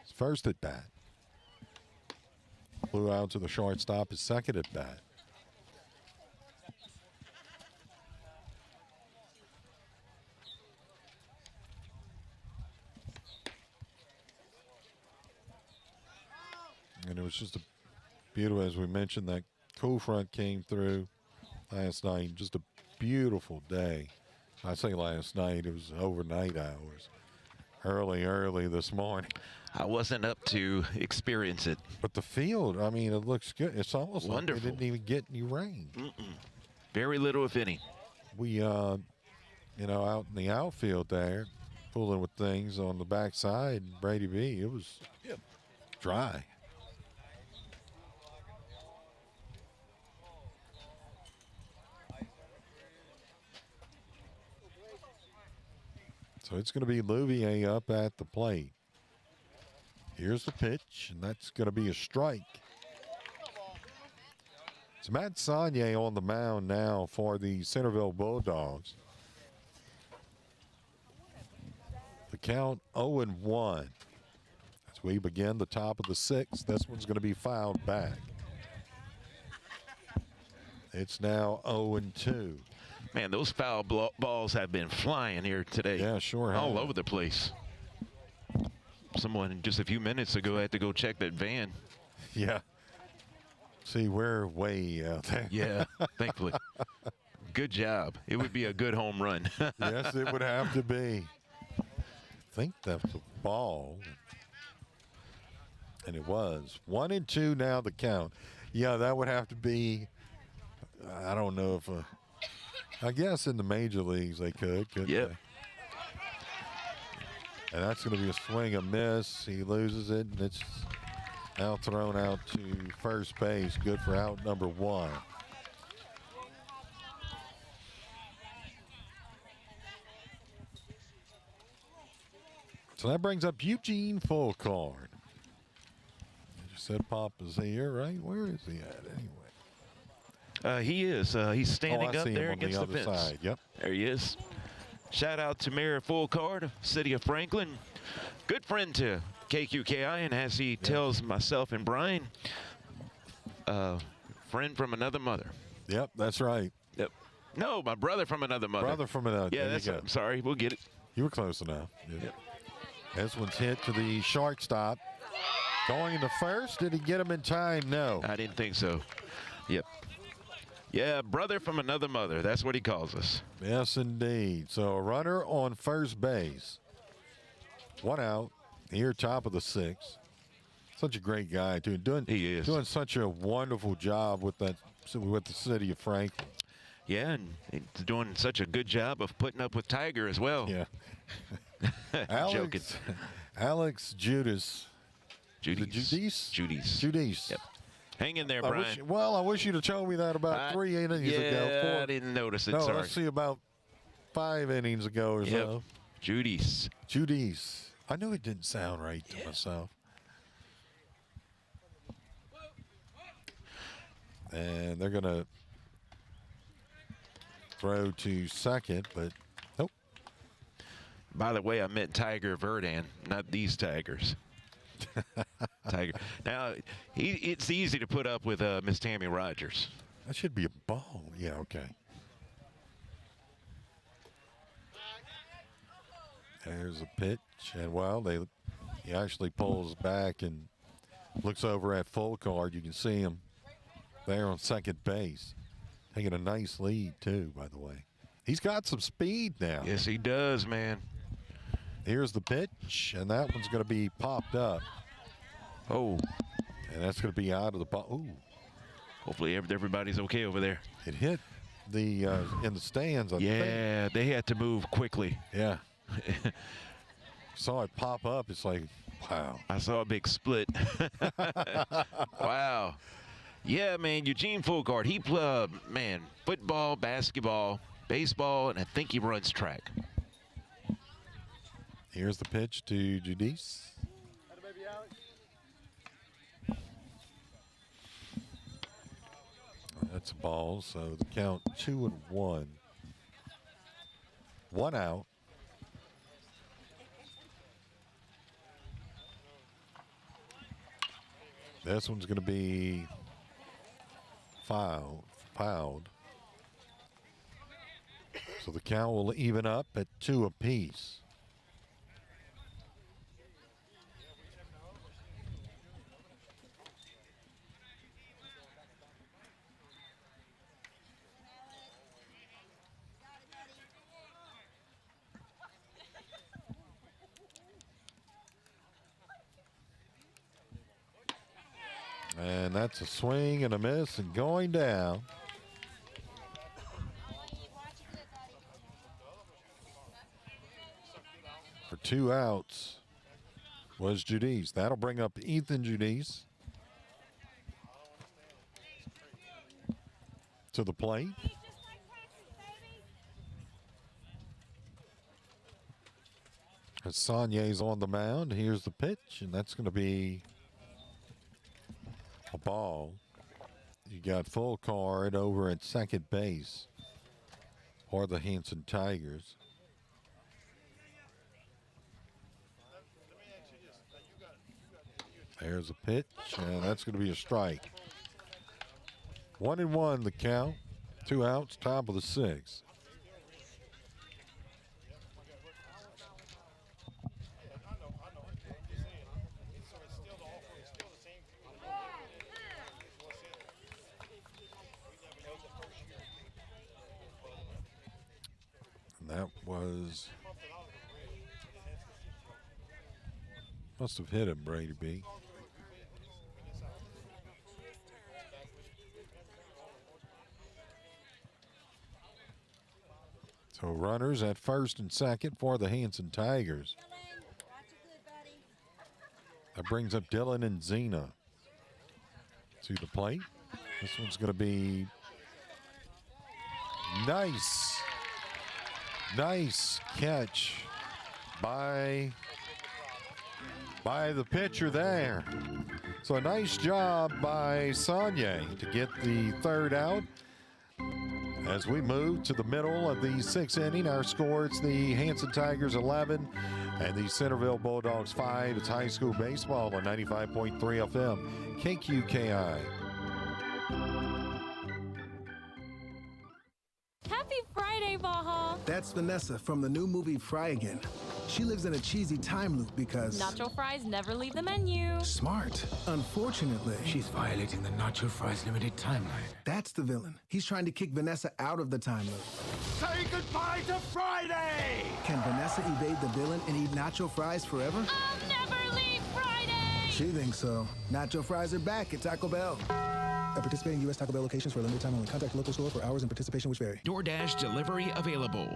his first at bat. Flew out to the shortstop, his second at bat. And it was just a beautiful, as we mentioned, that cool front came through last night. Just a beautiful day. I say last night, it was overnight hours. Early this morning. I wasn't up to experience it. But the field, I mean, it looks good. It's almost wonderful. Like it didn't even get any rain. Very little, if any. We, out in the outfield there, fooling with things on the backside, Brady B, it was dry. So it's going to be Louviere up at the plate. Here's the pitch, and that's going to be a strike. It's Matt Saunier on the mound now for the Centerville Bulldogs. The count 0-1. As we begin the top of the 6th, this one's going to be fouled back. It's now 0-2. Man, those foul balls have been flying here today. Yeah, sure have. All over the place. Someone just a few minutes ago had to go check that van. Yeah. See, we're way out there. Yeah, thankfully. Good job. It would be a good home run. Yes, it would have to be. I think that's a ball. And it was. 1-2 now the count. Yeah, that would have to be, I don't know if I guess in the major leagues they couldn't they? And that's going to be a swing, a miss. He loses it, and it's now thrown out to first base. Good for out number 1. So that brings up Eugene Fulcard. You said Pop is here, right? Where is he at anyway? He is. He's standing up there on against the the other fence. side. Yep. There he is. Shout out to Mayor Fulcard, City of Franklin. Good friend to KQKI, and as he tells myself and Brian, friend from another mother. Yep, that's right. Yep. No, my brother from another mother. Brother from another. Yeah, that's it. I'm sorry. We'll get it. You were close enough. Yep. This one's hit to the shortstop. Going into first. Did he get him in time? No. I didn't think so. Yep. Yeah, brother from another mother. That's what he calls us. Yes, indeed. So a runner on first base. 1 out. Here, top of the 6th. Such a great guy, too. He is. Doing such a wonderful job with the city of Franklin. Yeah, and he's doing such a good job of putting up with Tiger as well. Yeah. Joking. Alex Judas. Judas. Judas. Yep. Hang in there, Brian. I wish you'd have told me that about 3 innings ago. 4. I didn't notice it. No, sorry. let's see, about 5 innings ago or so. Judas. I knew it didn't sound right to myself. And they're going to throw to second, but nope. By the way, I meant Tiger Verdon, not these Tigers. Tiger. Now, it's easy to put up with Miss Tammy Rogers. That should be a ball. Yeah, okay. There's a pitch, and he actually pulls back and looks over at full card. You can see him there on second base, taking a nice lead too, by the way. He's got some speed now. Yes, he does, man. Here's the pitch, and that one's going to be popped up. Oh. And that's going to be out of the ball. Ooh. Hopefully everybody's okay over there. It hit the in the stands. I think. Yeah, they had to move quickly. Yeah. Saw it pop up. It's like, wow. I saw a big split. Wow. Yeah, man, Eugene Fulgard, he man, football, basketball, baseball, and I think he runs track. Here's the pitch to Judas. That's a ball, so the count 2-1. 1 out. This one's going to be fouled. So the count will even up at 2 apiece. And that's a swing and a miss and going down. For 2 outs was Judas. That'll bring up Ethan Judas to the plate. As Saulnier's on the mound, here's the pitch, and that's going to be a ball. You got full card over at second base for the Hanson Tigers. There's a pitch, and that's going to be a strike. 1-1 the count. 2 outs, top of the 6th. That was, must have hit him, Brady B. So runners at first and second for the Hanson Tigers. That brings up Dylan and Zena to the plate. This one's going to be nice. Nice catch by the pitcher there. So a nice job by Saulnier to get the 3rd out. As we move to the middle of the 6th inning, our score, it's the Hanson Tigers 11 and the Centerville Bulldogs 5. It's high school baseball on 95.3 FM, KQKI. Happy Friday, Baja! That's Vanessa from the new movie Fry Again. She lives in a cheesy time loop because Nacho fries never leave the menu. Smart. Unfortunately, She's violating the Nacho Fries limited timeline. that's the villain. He's trying to kick Vanessa out of the time loop. Say goodbye to Friday! Can Vanessa evade the villain and eat nacho fries forever? I'll never leave Friday! She thinks so. Nacho fries are back at Taco Bell. At participating U.S. Taco Bell locations for a limited time only. Contact the local store for hours and participation which vary. DoorDash delivery available.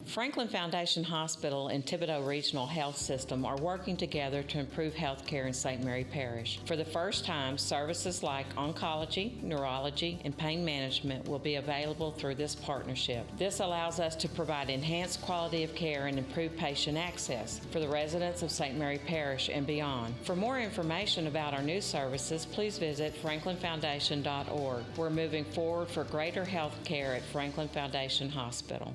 Franklin Foundation Hospital and Thibodeau Regional Health System are working together to improve health care in St. Mary Parish. For the first time, services like oncology, neurology, and pain management will be available through this partnership. This allows us to provide enhanced quality of care and improve patient access for the residents of St. Mary Parish and beyond. For more information about our new services, please visit franklinfoundation.org. We're moving forward for greater health care at Franklin Foundation Hospital.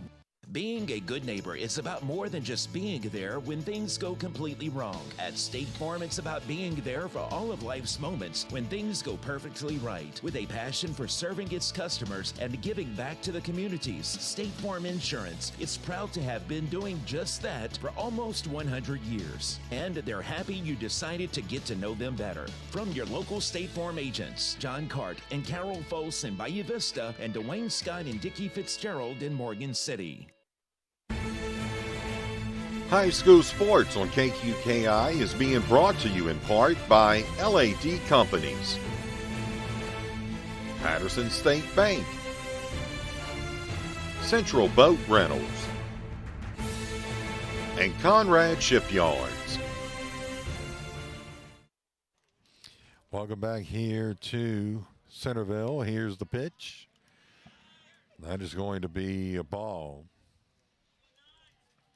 Being a good neighbor is about more than just being there when things go completely wrong. At State Farm, it's about being there for all of life's moments when things go perfectly right. With a passion for serving its customers and giving back to the communities, State Farm Insurance is proud to have been doing just that for almost 100 years. And they're happy you decided to get to know them better. From your local State Farm agents, John Cart and Carol Foss in Bayou Vista, and Dwayne Scott and Dickie Fitzgerald in Morgan City. High school sports on KQKI is being brought to you in part by LAD Companies, Patterson State Bank, Central Boat Rentals, and Conrad Shipyards. Welcome back here to Centerville. Here's the pitch. That is going to be a ball.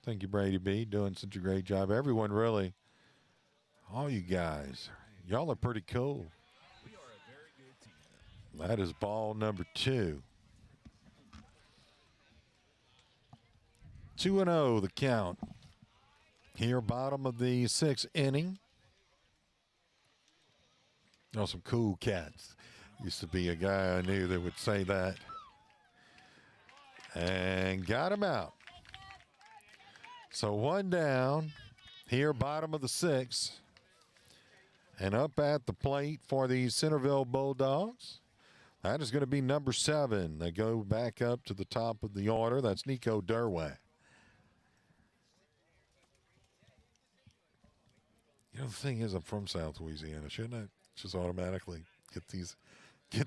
Thank you, Brady B. Doing such a great job. Everyone really, all you guys, y'all are pretty cool. That is ball number 2. 2-0 the count. Here, bottom of the 6th inning. Oh, some cool cats. Used to be a guy I knew that would say that. And got him out. So 1 down. Here, bottom of the 6th. And up at the plate for the Centerville Bulldogs. That is going to be number 7. They go back up to the top of the order. That's Nico Derwe. You know, the thing is, I'm from South Louisiana. Shouldn't I just automatically get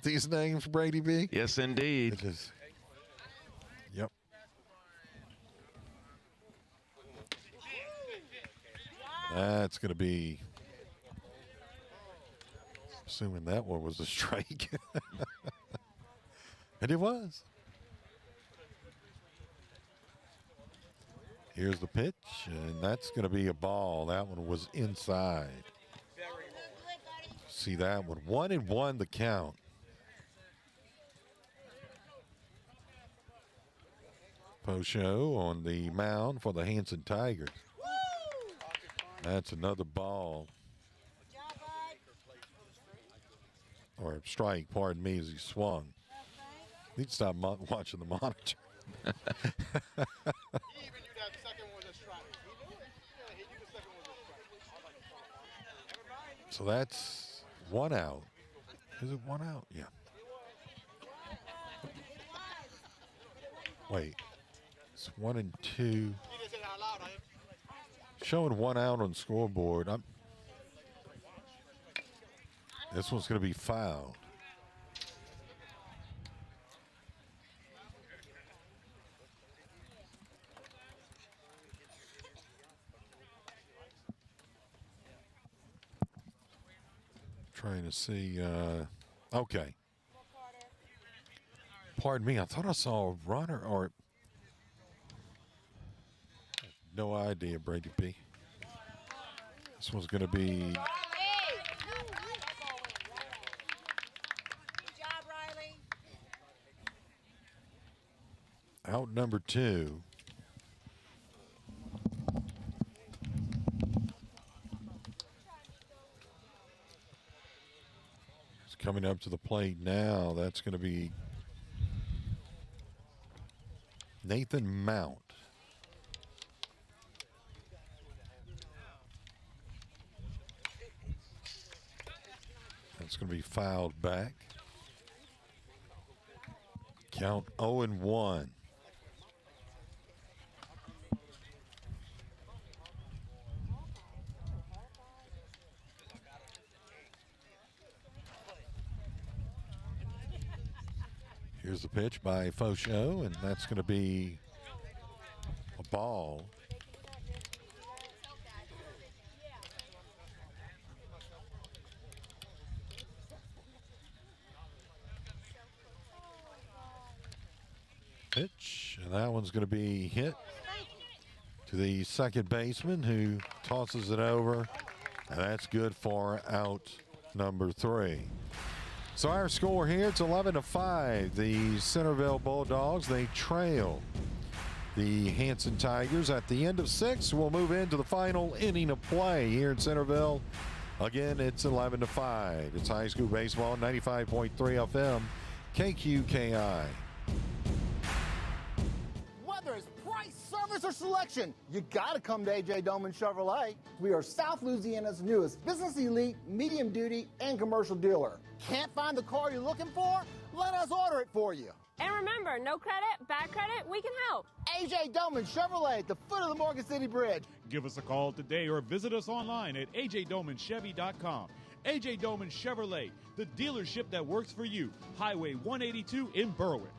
these names, Brady B? Yes, indeed. Yep. That's going to be, assuming that one was a strike. And it was. Here's the pitch, and that's going to be a ball. That one was inside. See that one. 1-1 the count. Pocho on the mound for the Hanson Tigers. That's another ball. Or strike, pardon me, as he swung. Need to stop watching the monitor. So that's 1 out. Is it 1 out? Yeah. Wait. It's 1 and 2. Showing 1 out on the scoreboard. This one's going to be fouled. Trying to see. Okay. Pardon me. I thought I saw a runner or. No idea, Brady B. This one's going to be. Out number 2. It's coming up to the plate now. That's going to be Nathan Mount. That's going to be fouled back. Count 0-1. Here's the pitch by Fauchot, and that's going to be a ball. Pitch, and that one's going to be hit to the second baseman, who tosses it over, and that's good for out number 3. So our score here, it's 11-5. The Centerville Bulldogs, they trail the Hanson Tigers. At the end of 6, we'll move into the final inning of play here in Centerville. Again, it's 11-5. It's high school baseball, 95.3 FM, KQKI. Whether it's price, service, or selection, you gotta come to AJ Doman Chevrolet. We are South Louisiana's newest business elite, medium duty, and commercial dealer. Can't find the car you're looking for? Let us order it for you. And remember, no credit, bad credit, we can help. AJ Doman Chevrolet at the foot of the Morgan City Bridge. Give us a call today or visit us online at ajdomanchevy.com. AJ Doman Chevrolet, the dealership that works for you. Highway 182 in Berwick.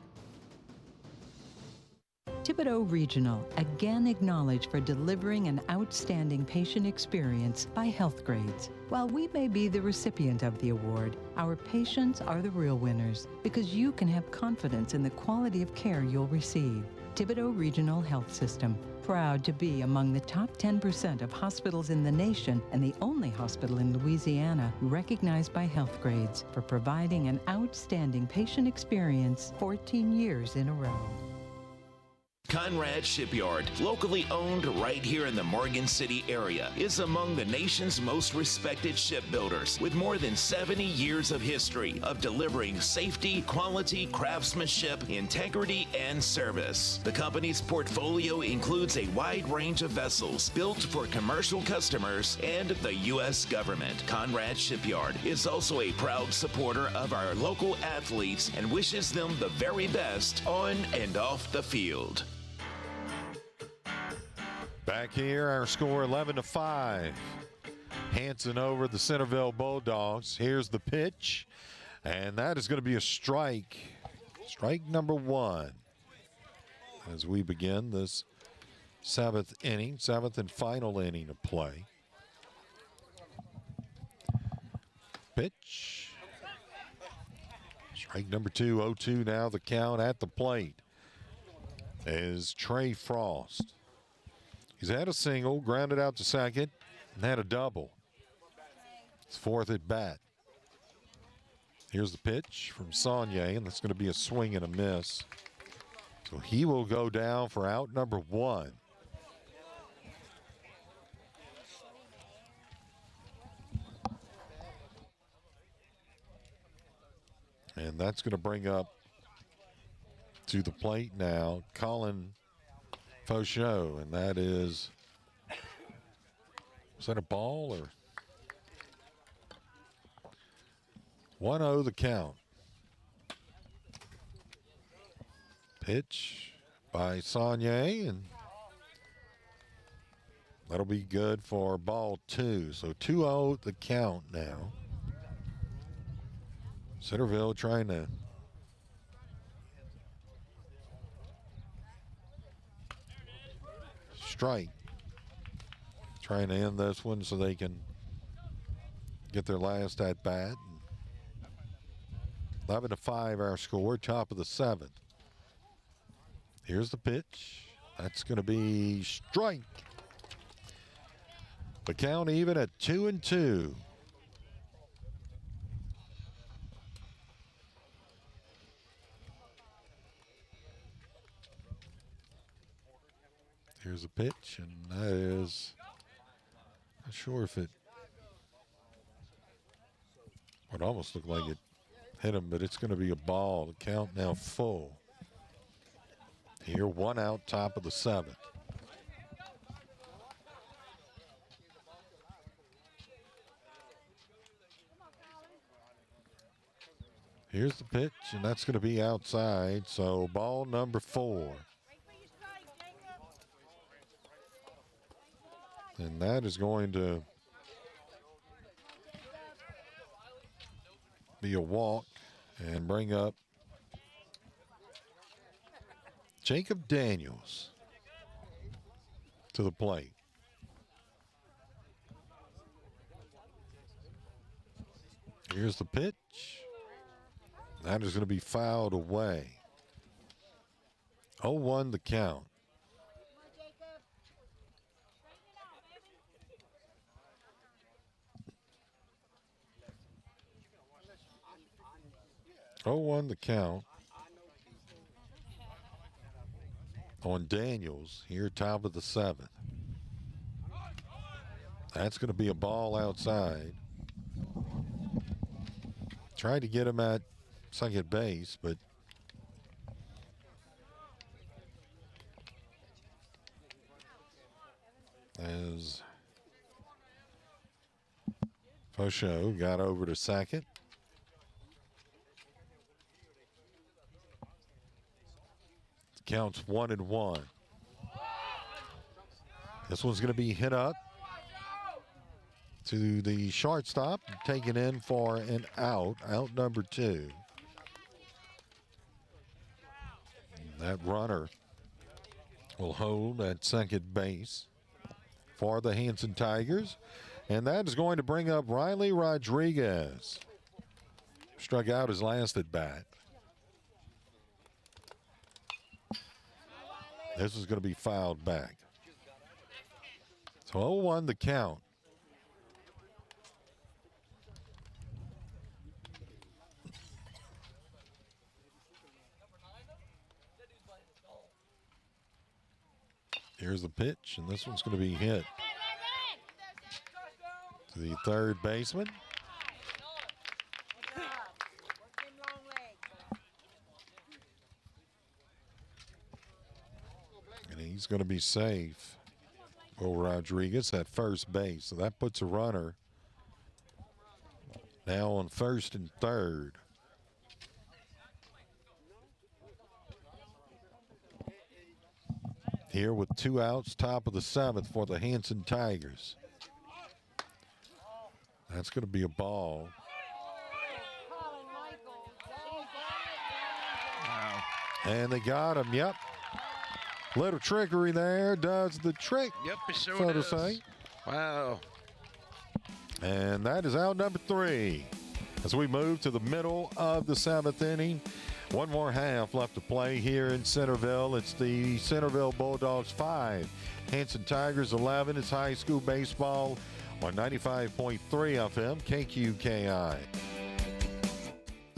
Thibodeau Regional, again acknowledged for delivering an outstanding patient experience by Health Grades. While we may be the recipient of the award, our patients are the real winners because you can have confidence in the quality of care you'll receive. Thibodeau Regional Health System, proud to be among the top 10% of hospitals in the nation and the only hospital in Louisiana recognized by Health Grades for providing an outstanding patient experience 14 years in a row. Conrad Shipyard, locally owned right here in the Morgan City area, is among the nation's most respected shipbuilders with more than 70 years of history of delivering safety, quality, craftsmanship, integrity, and service. The company's portfolio includes a wide range of vessels built for commercial customers and the U.S. government. Conrad Shipyard is also a proud supporter of our local athletes and wishes them the very best on and off the field. Back here, our score 11-5. Hanson over the Centerville Bulldogs. Here's the pitch, and that is going to be a strike. Strike number 1 as we begin this 7th inning, 7th and final inning of play. Pitch. Strike number 2, 0-2 now the count at the plate is Trey Frost. He's had a single, grounded out to second, and had a double. His 4th at bat. Here's the pitch from Saunier, and that's going to be a swing and a miss. So he will go down for out number 1. And that's going to bring up to the plate now Colin Fauchot, and that is that a ball or 1-0 the count. Pitch by Saunier, and that'll be good for ball 2. So 2-0 the count now. Centerville trying to strike, trying to end this one so they can get their last at bat. 11-5 our score, top of the 7th. Here's the pitch. That's going to be strike. The count even at 2-2. Here's a pitch, and that is, not sure if it would almost look like it hit him, but it's going to be a ball. The count now full. Here, 1 out, top of the 7th. Here's the pitch, and that's going to be outside, so ball number 4. And that is going to be a walk and bring up Jacob Daniels to the plate. Here's the pitch. That is going to be fouled away. 0-1 the count. Oh, 1 the count. on Daniels here, top of the 7th. That's going to be a ball outside. Tried to get him at second base, but as Fauchot got over to second. Counts 1-1. This one's going to be hit up to the shortstop, taken in for an out number 2. That runner will hold at second base for the Hanson Tigers, and that is going to bring up Riley Rodriguez. Struck out his last at bat. This is going to be fouled back. So 0-1 the count. Here's the pitch, and this one's going to be hit to the third baseman. And he's going to be safe. Will Rodriguez at first base. So that puts a runner now on first and third. Here with 2 outs, top of the 7th for the Hanson Tigers. That's going to be a ball. Wow. And they got him, yep. Little trickery there, does the trick, Yep, it sure so to does. say. Wow. And that is out number 3. As we move to the middle of the 7th inning. One more half left to play here in Centerville. It's the Centerville Bulldogs 5. Hanson Tigers 11. It's high school baseball on 95.3 FM KQKI.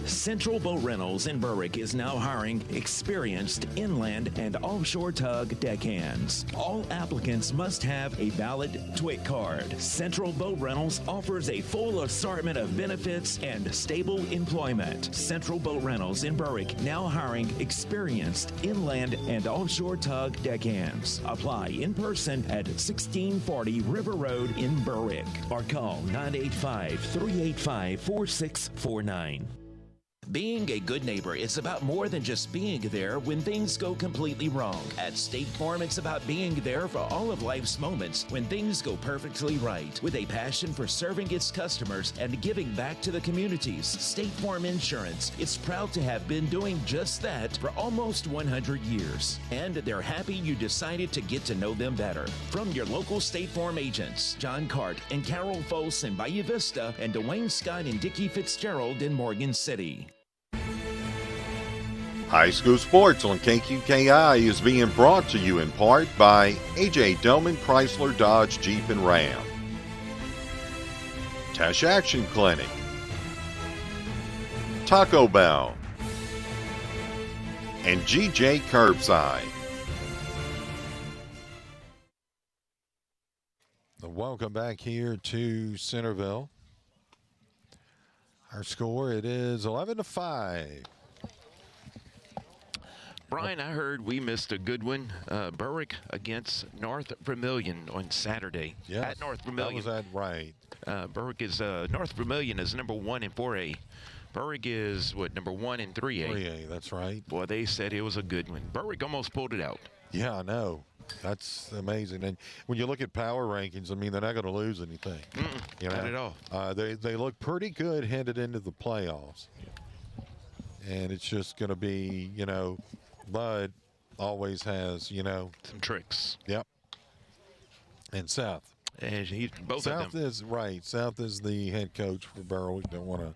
Central Boat Rentals in Berwick is now hiring experienced inland and offshore tug deckhands. All applicants must have a valid TWIC card. Central Boat Rentals offers a full assortment of benefits and stable employment. Central Boat Rentals in Berwick now hiring experienced inland and offshore tug deckhands. Apply in person at 1640 River Road in Berwick or call 985-385-4649. Being a good neighbor is about more than just being there when things go completely wrong. At State Farm, it's about being there for all of life's moments when things go perfectly right. With a passion for serving its customers and giving back to the communities, State Farm Insurance is proud to have been doing just that for almost 100 years. And they're happy you decided to get to know them better. From your local State Farm agents, John Cart and Carol Foss in Bayou Vista, and Dwayne Scott and Dickie Fitzgerald in Morgan City. High school sports on KQKI is being brought to you in part by A.J. Dillman Chrysler Dodge Jeep and Ram, Tash Action Clinic, Taco Bell, and GJ Curbside. Welcome back here to Centerville. Our score, it is 11-5. Brian, I heard we missed a good one. Berwick against North Vermilion on Saturday. Yes, At North Vermilion. that was that right. Berwick is North Vermilion is number 1 in 4A. Berwick is what, number 1 in 3A. 3A, that's right. Boy, they said it was a good one. Berwick almost pulled it out. Yeah, I know. That's amazing. And when you look at power rankings, I mean, they're not going to lose anything. You know? Not at all. They look pretty good headed into the playoffs. And it's just going to be, you know, Bud always has, you know, some tricks. Yep. And South. And both South of them. is right. South is the head coach for Berwick. Don't want to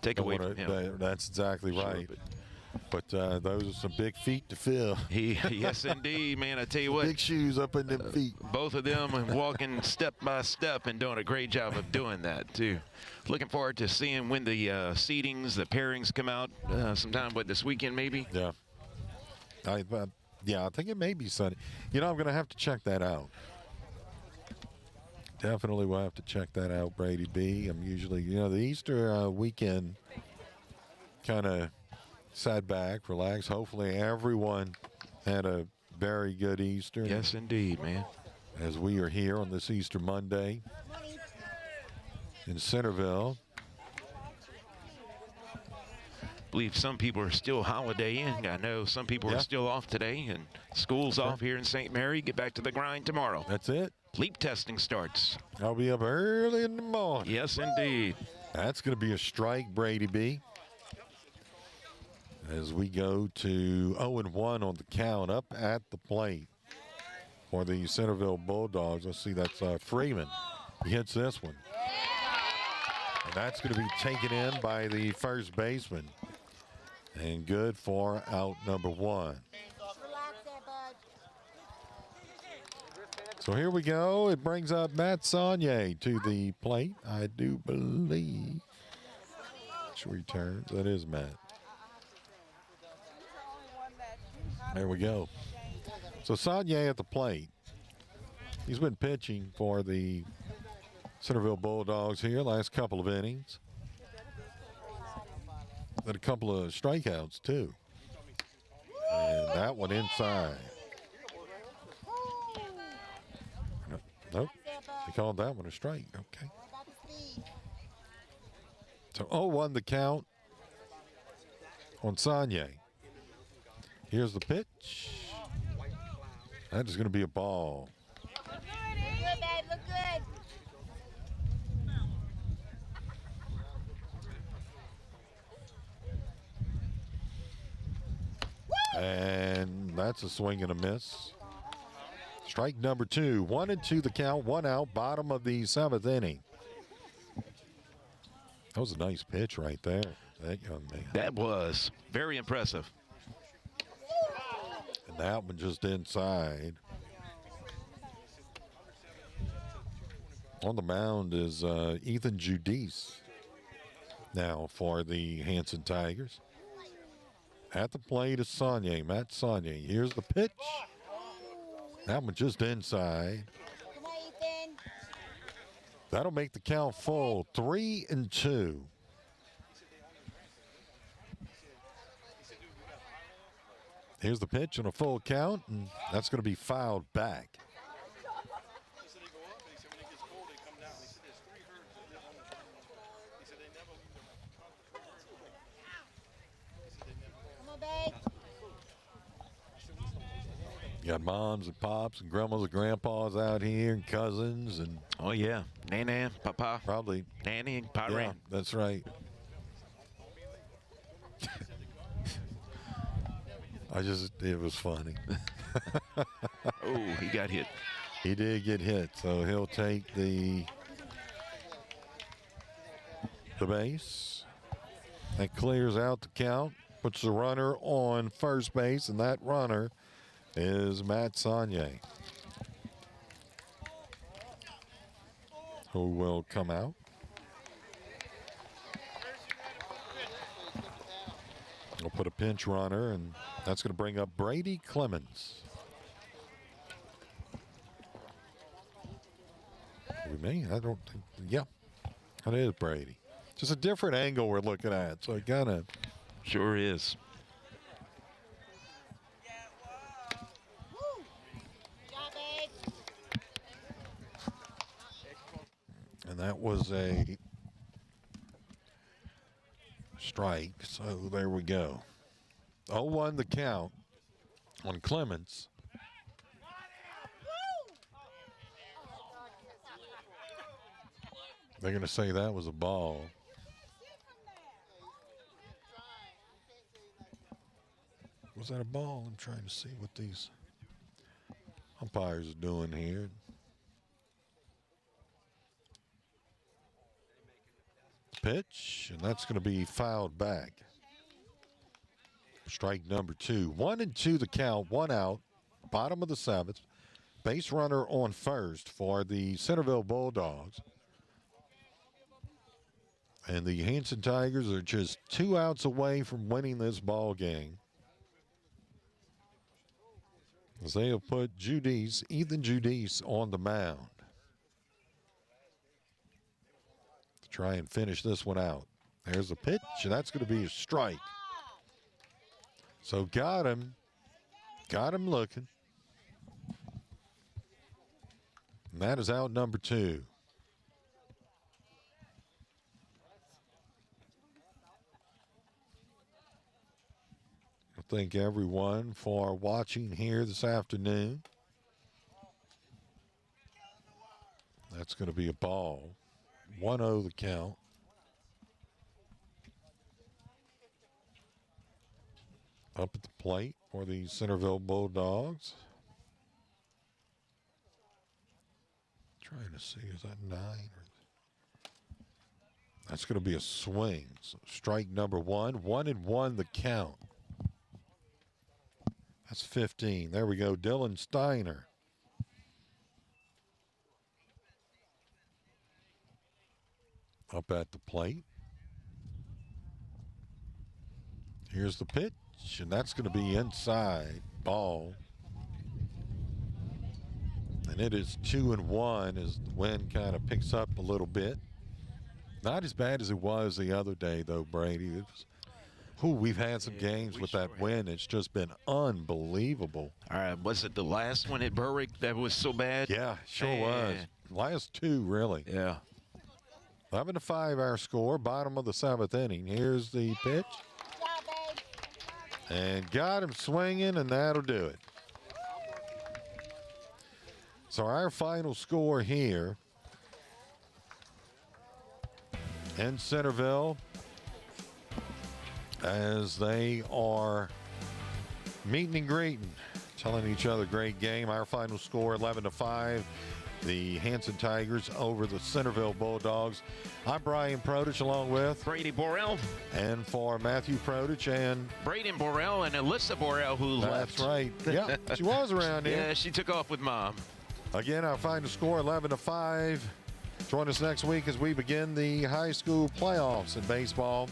take away from him. That's exactly Sure, right. But those are some big feet to fill. Yes, indeed, man. I tell you what. Big shoes up in them feet. Both of them are walking step by step and doing a great job of doing that, too. Looking forward to seeing when the seedings, the pairings come out sometime, this weekend maybe? Yeah. Yeah, I think it may be sunny. You know, I'm going to have to check that out. Definitely will have to check that out, Brady B. I'm usually, you know, the Easter weekend kind of sat back, relaxed. Hopefully everyone had a very good Easter. Yes, indeed, man. As we are here on this Easter Monday in Centerville. I believe some people are still holidaying. I know some people are still off today, and school's off here in St. Mary. Get back to the grind tomorrow. That's it. Leap testing starts. I'll be up early in the morning. Yes, indeed. That's going to be a strike, Brady B. As we go to 0-1 on the count, up at the plate for the Centerville Bulldogs. Let's see, that's Freeman. He hits this one. And that's going to be taken in by the first baseman. And good for out number 1. So here we go. It brings up Matt Saunier to the plate, I do believe. Which returns. That is Matt. There we go. So Saunier at the plate. He's been pitching for the Centerville Bulldogs here last couple of innings. Had a couple of strikeouts, too. And that one inside. Nope. They called that one a strike. Okay. So 0-1 the count on Saunier. Here's the pitch. That is going to be a ball. Look good, babe. Look good. And that's a swing and a miss. Strike number 2. 1-2 the count. 1 out. Bottom of the 7th inning. That was a nice pitch right there. That young man. That was very impressive. And that one just inside. On the mound is Ethan Judas now for the Hanson Tigers. At the plate is Saunier, Matt Saunier. Here's the pitch. That one just inside. That'll make the count full. 3-2. Here's the pitch on a full count, and that's going to be fouled back. You got moms and pops and grandmas and grandpas out here and cousins and oh yeah, Nana, Papa, probably Nanny and Papa. Yeah, that's right. It was funny. Oh, he got hit. He did get hit, so he'll take the base. That clears out the count, puts the runner on first base, and that runner is Matt Saunier, who will come out. We'll put a pinch runner, and that's going to bring up Brady Clemens. I don't think, yeah, that is Brady. Just a different angle we're looking at, so it kind of sure is. And that was a strike, so there we go. 0-1 the count on Clemens. They're going to say that was a ball. Was that a ball? I'm trying to see what these umpires are doing here. Pitch, and that's going to be fouled back. Strike number 2. 1-2 the count, 1 out, bottom of the 7th. Base runner on first for the Centerville Bulldogs. And the Hanson Tigers are just 2 outs away from winning this ball game. as they have put Ethan Judas on the mound to try and finish this one out. There's a pitch, and that's going to be a strike. So got him looking. And that is out number 2. I thank everyone for watching here this afternoon. That's going to be a ball. 1-0 the count. Up at the plate for the Centerville Bulldogs. Trying to see, is that 9? That's going to be a swing. So strike number 1. 1-1 the count. That's 15. There we go. Dylan Steiner. Up at the plate. Here's the pitch, and that's going to be inside. Ball. And it is 2-1 as the wind kind of picks up a little bit. Not as bad as it was the other day, though, Brady. It was, we've had some games with that wind. It's just been unbelievable. All right, was it the last one at Berwick that was so bad? Yeah, sure was. Last 2, really. Yeah. 11-5 our score, bottom of the 7th inning. Here's the pitch. And got him swinging, and that'll do it. So our final score here in Centerville, as they are meeting and greeting, telling each other great game. Our final score 11-5. The Hanson Tigers over the Centerville Bulldogs. I'm Brian Produch along with Brady Borrell. And for Matthew Produch and Braden Borrell and Alyssa Borrell, who left. That's right. Yeah, she was around here. Yeah, she took off with Mom. Again, our final score 11-5. Join us next week as we begin the high school playoffs in baseball.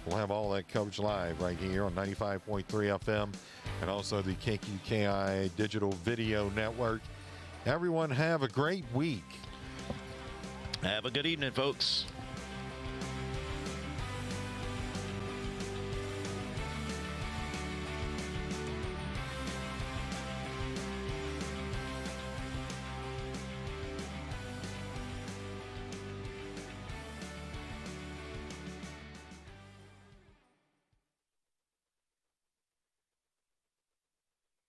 We'll have all that coverage live right here on 95.3 FM and also the KQKI Digital Video Network. Everyone have a great week. Have a good evening, folks.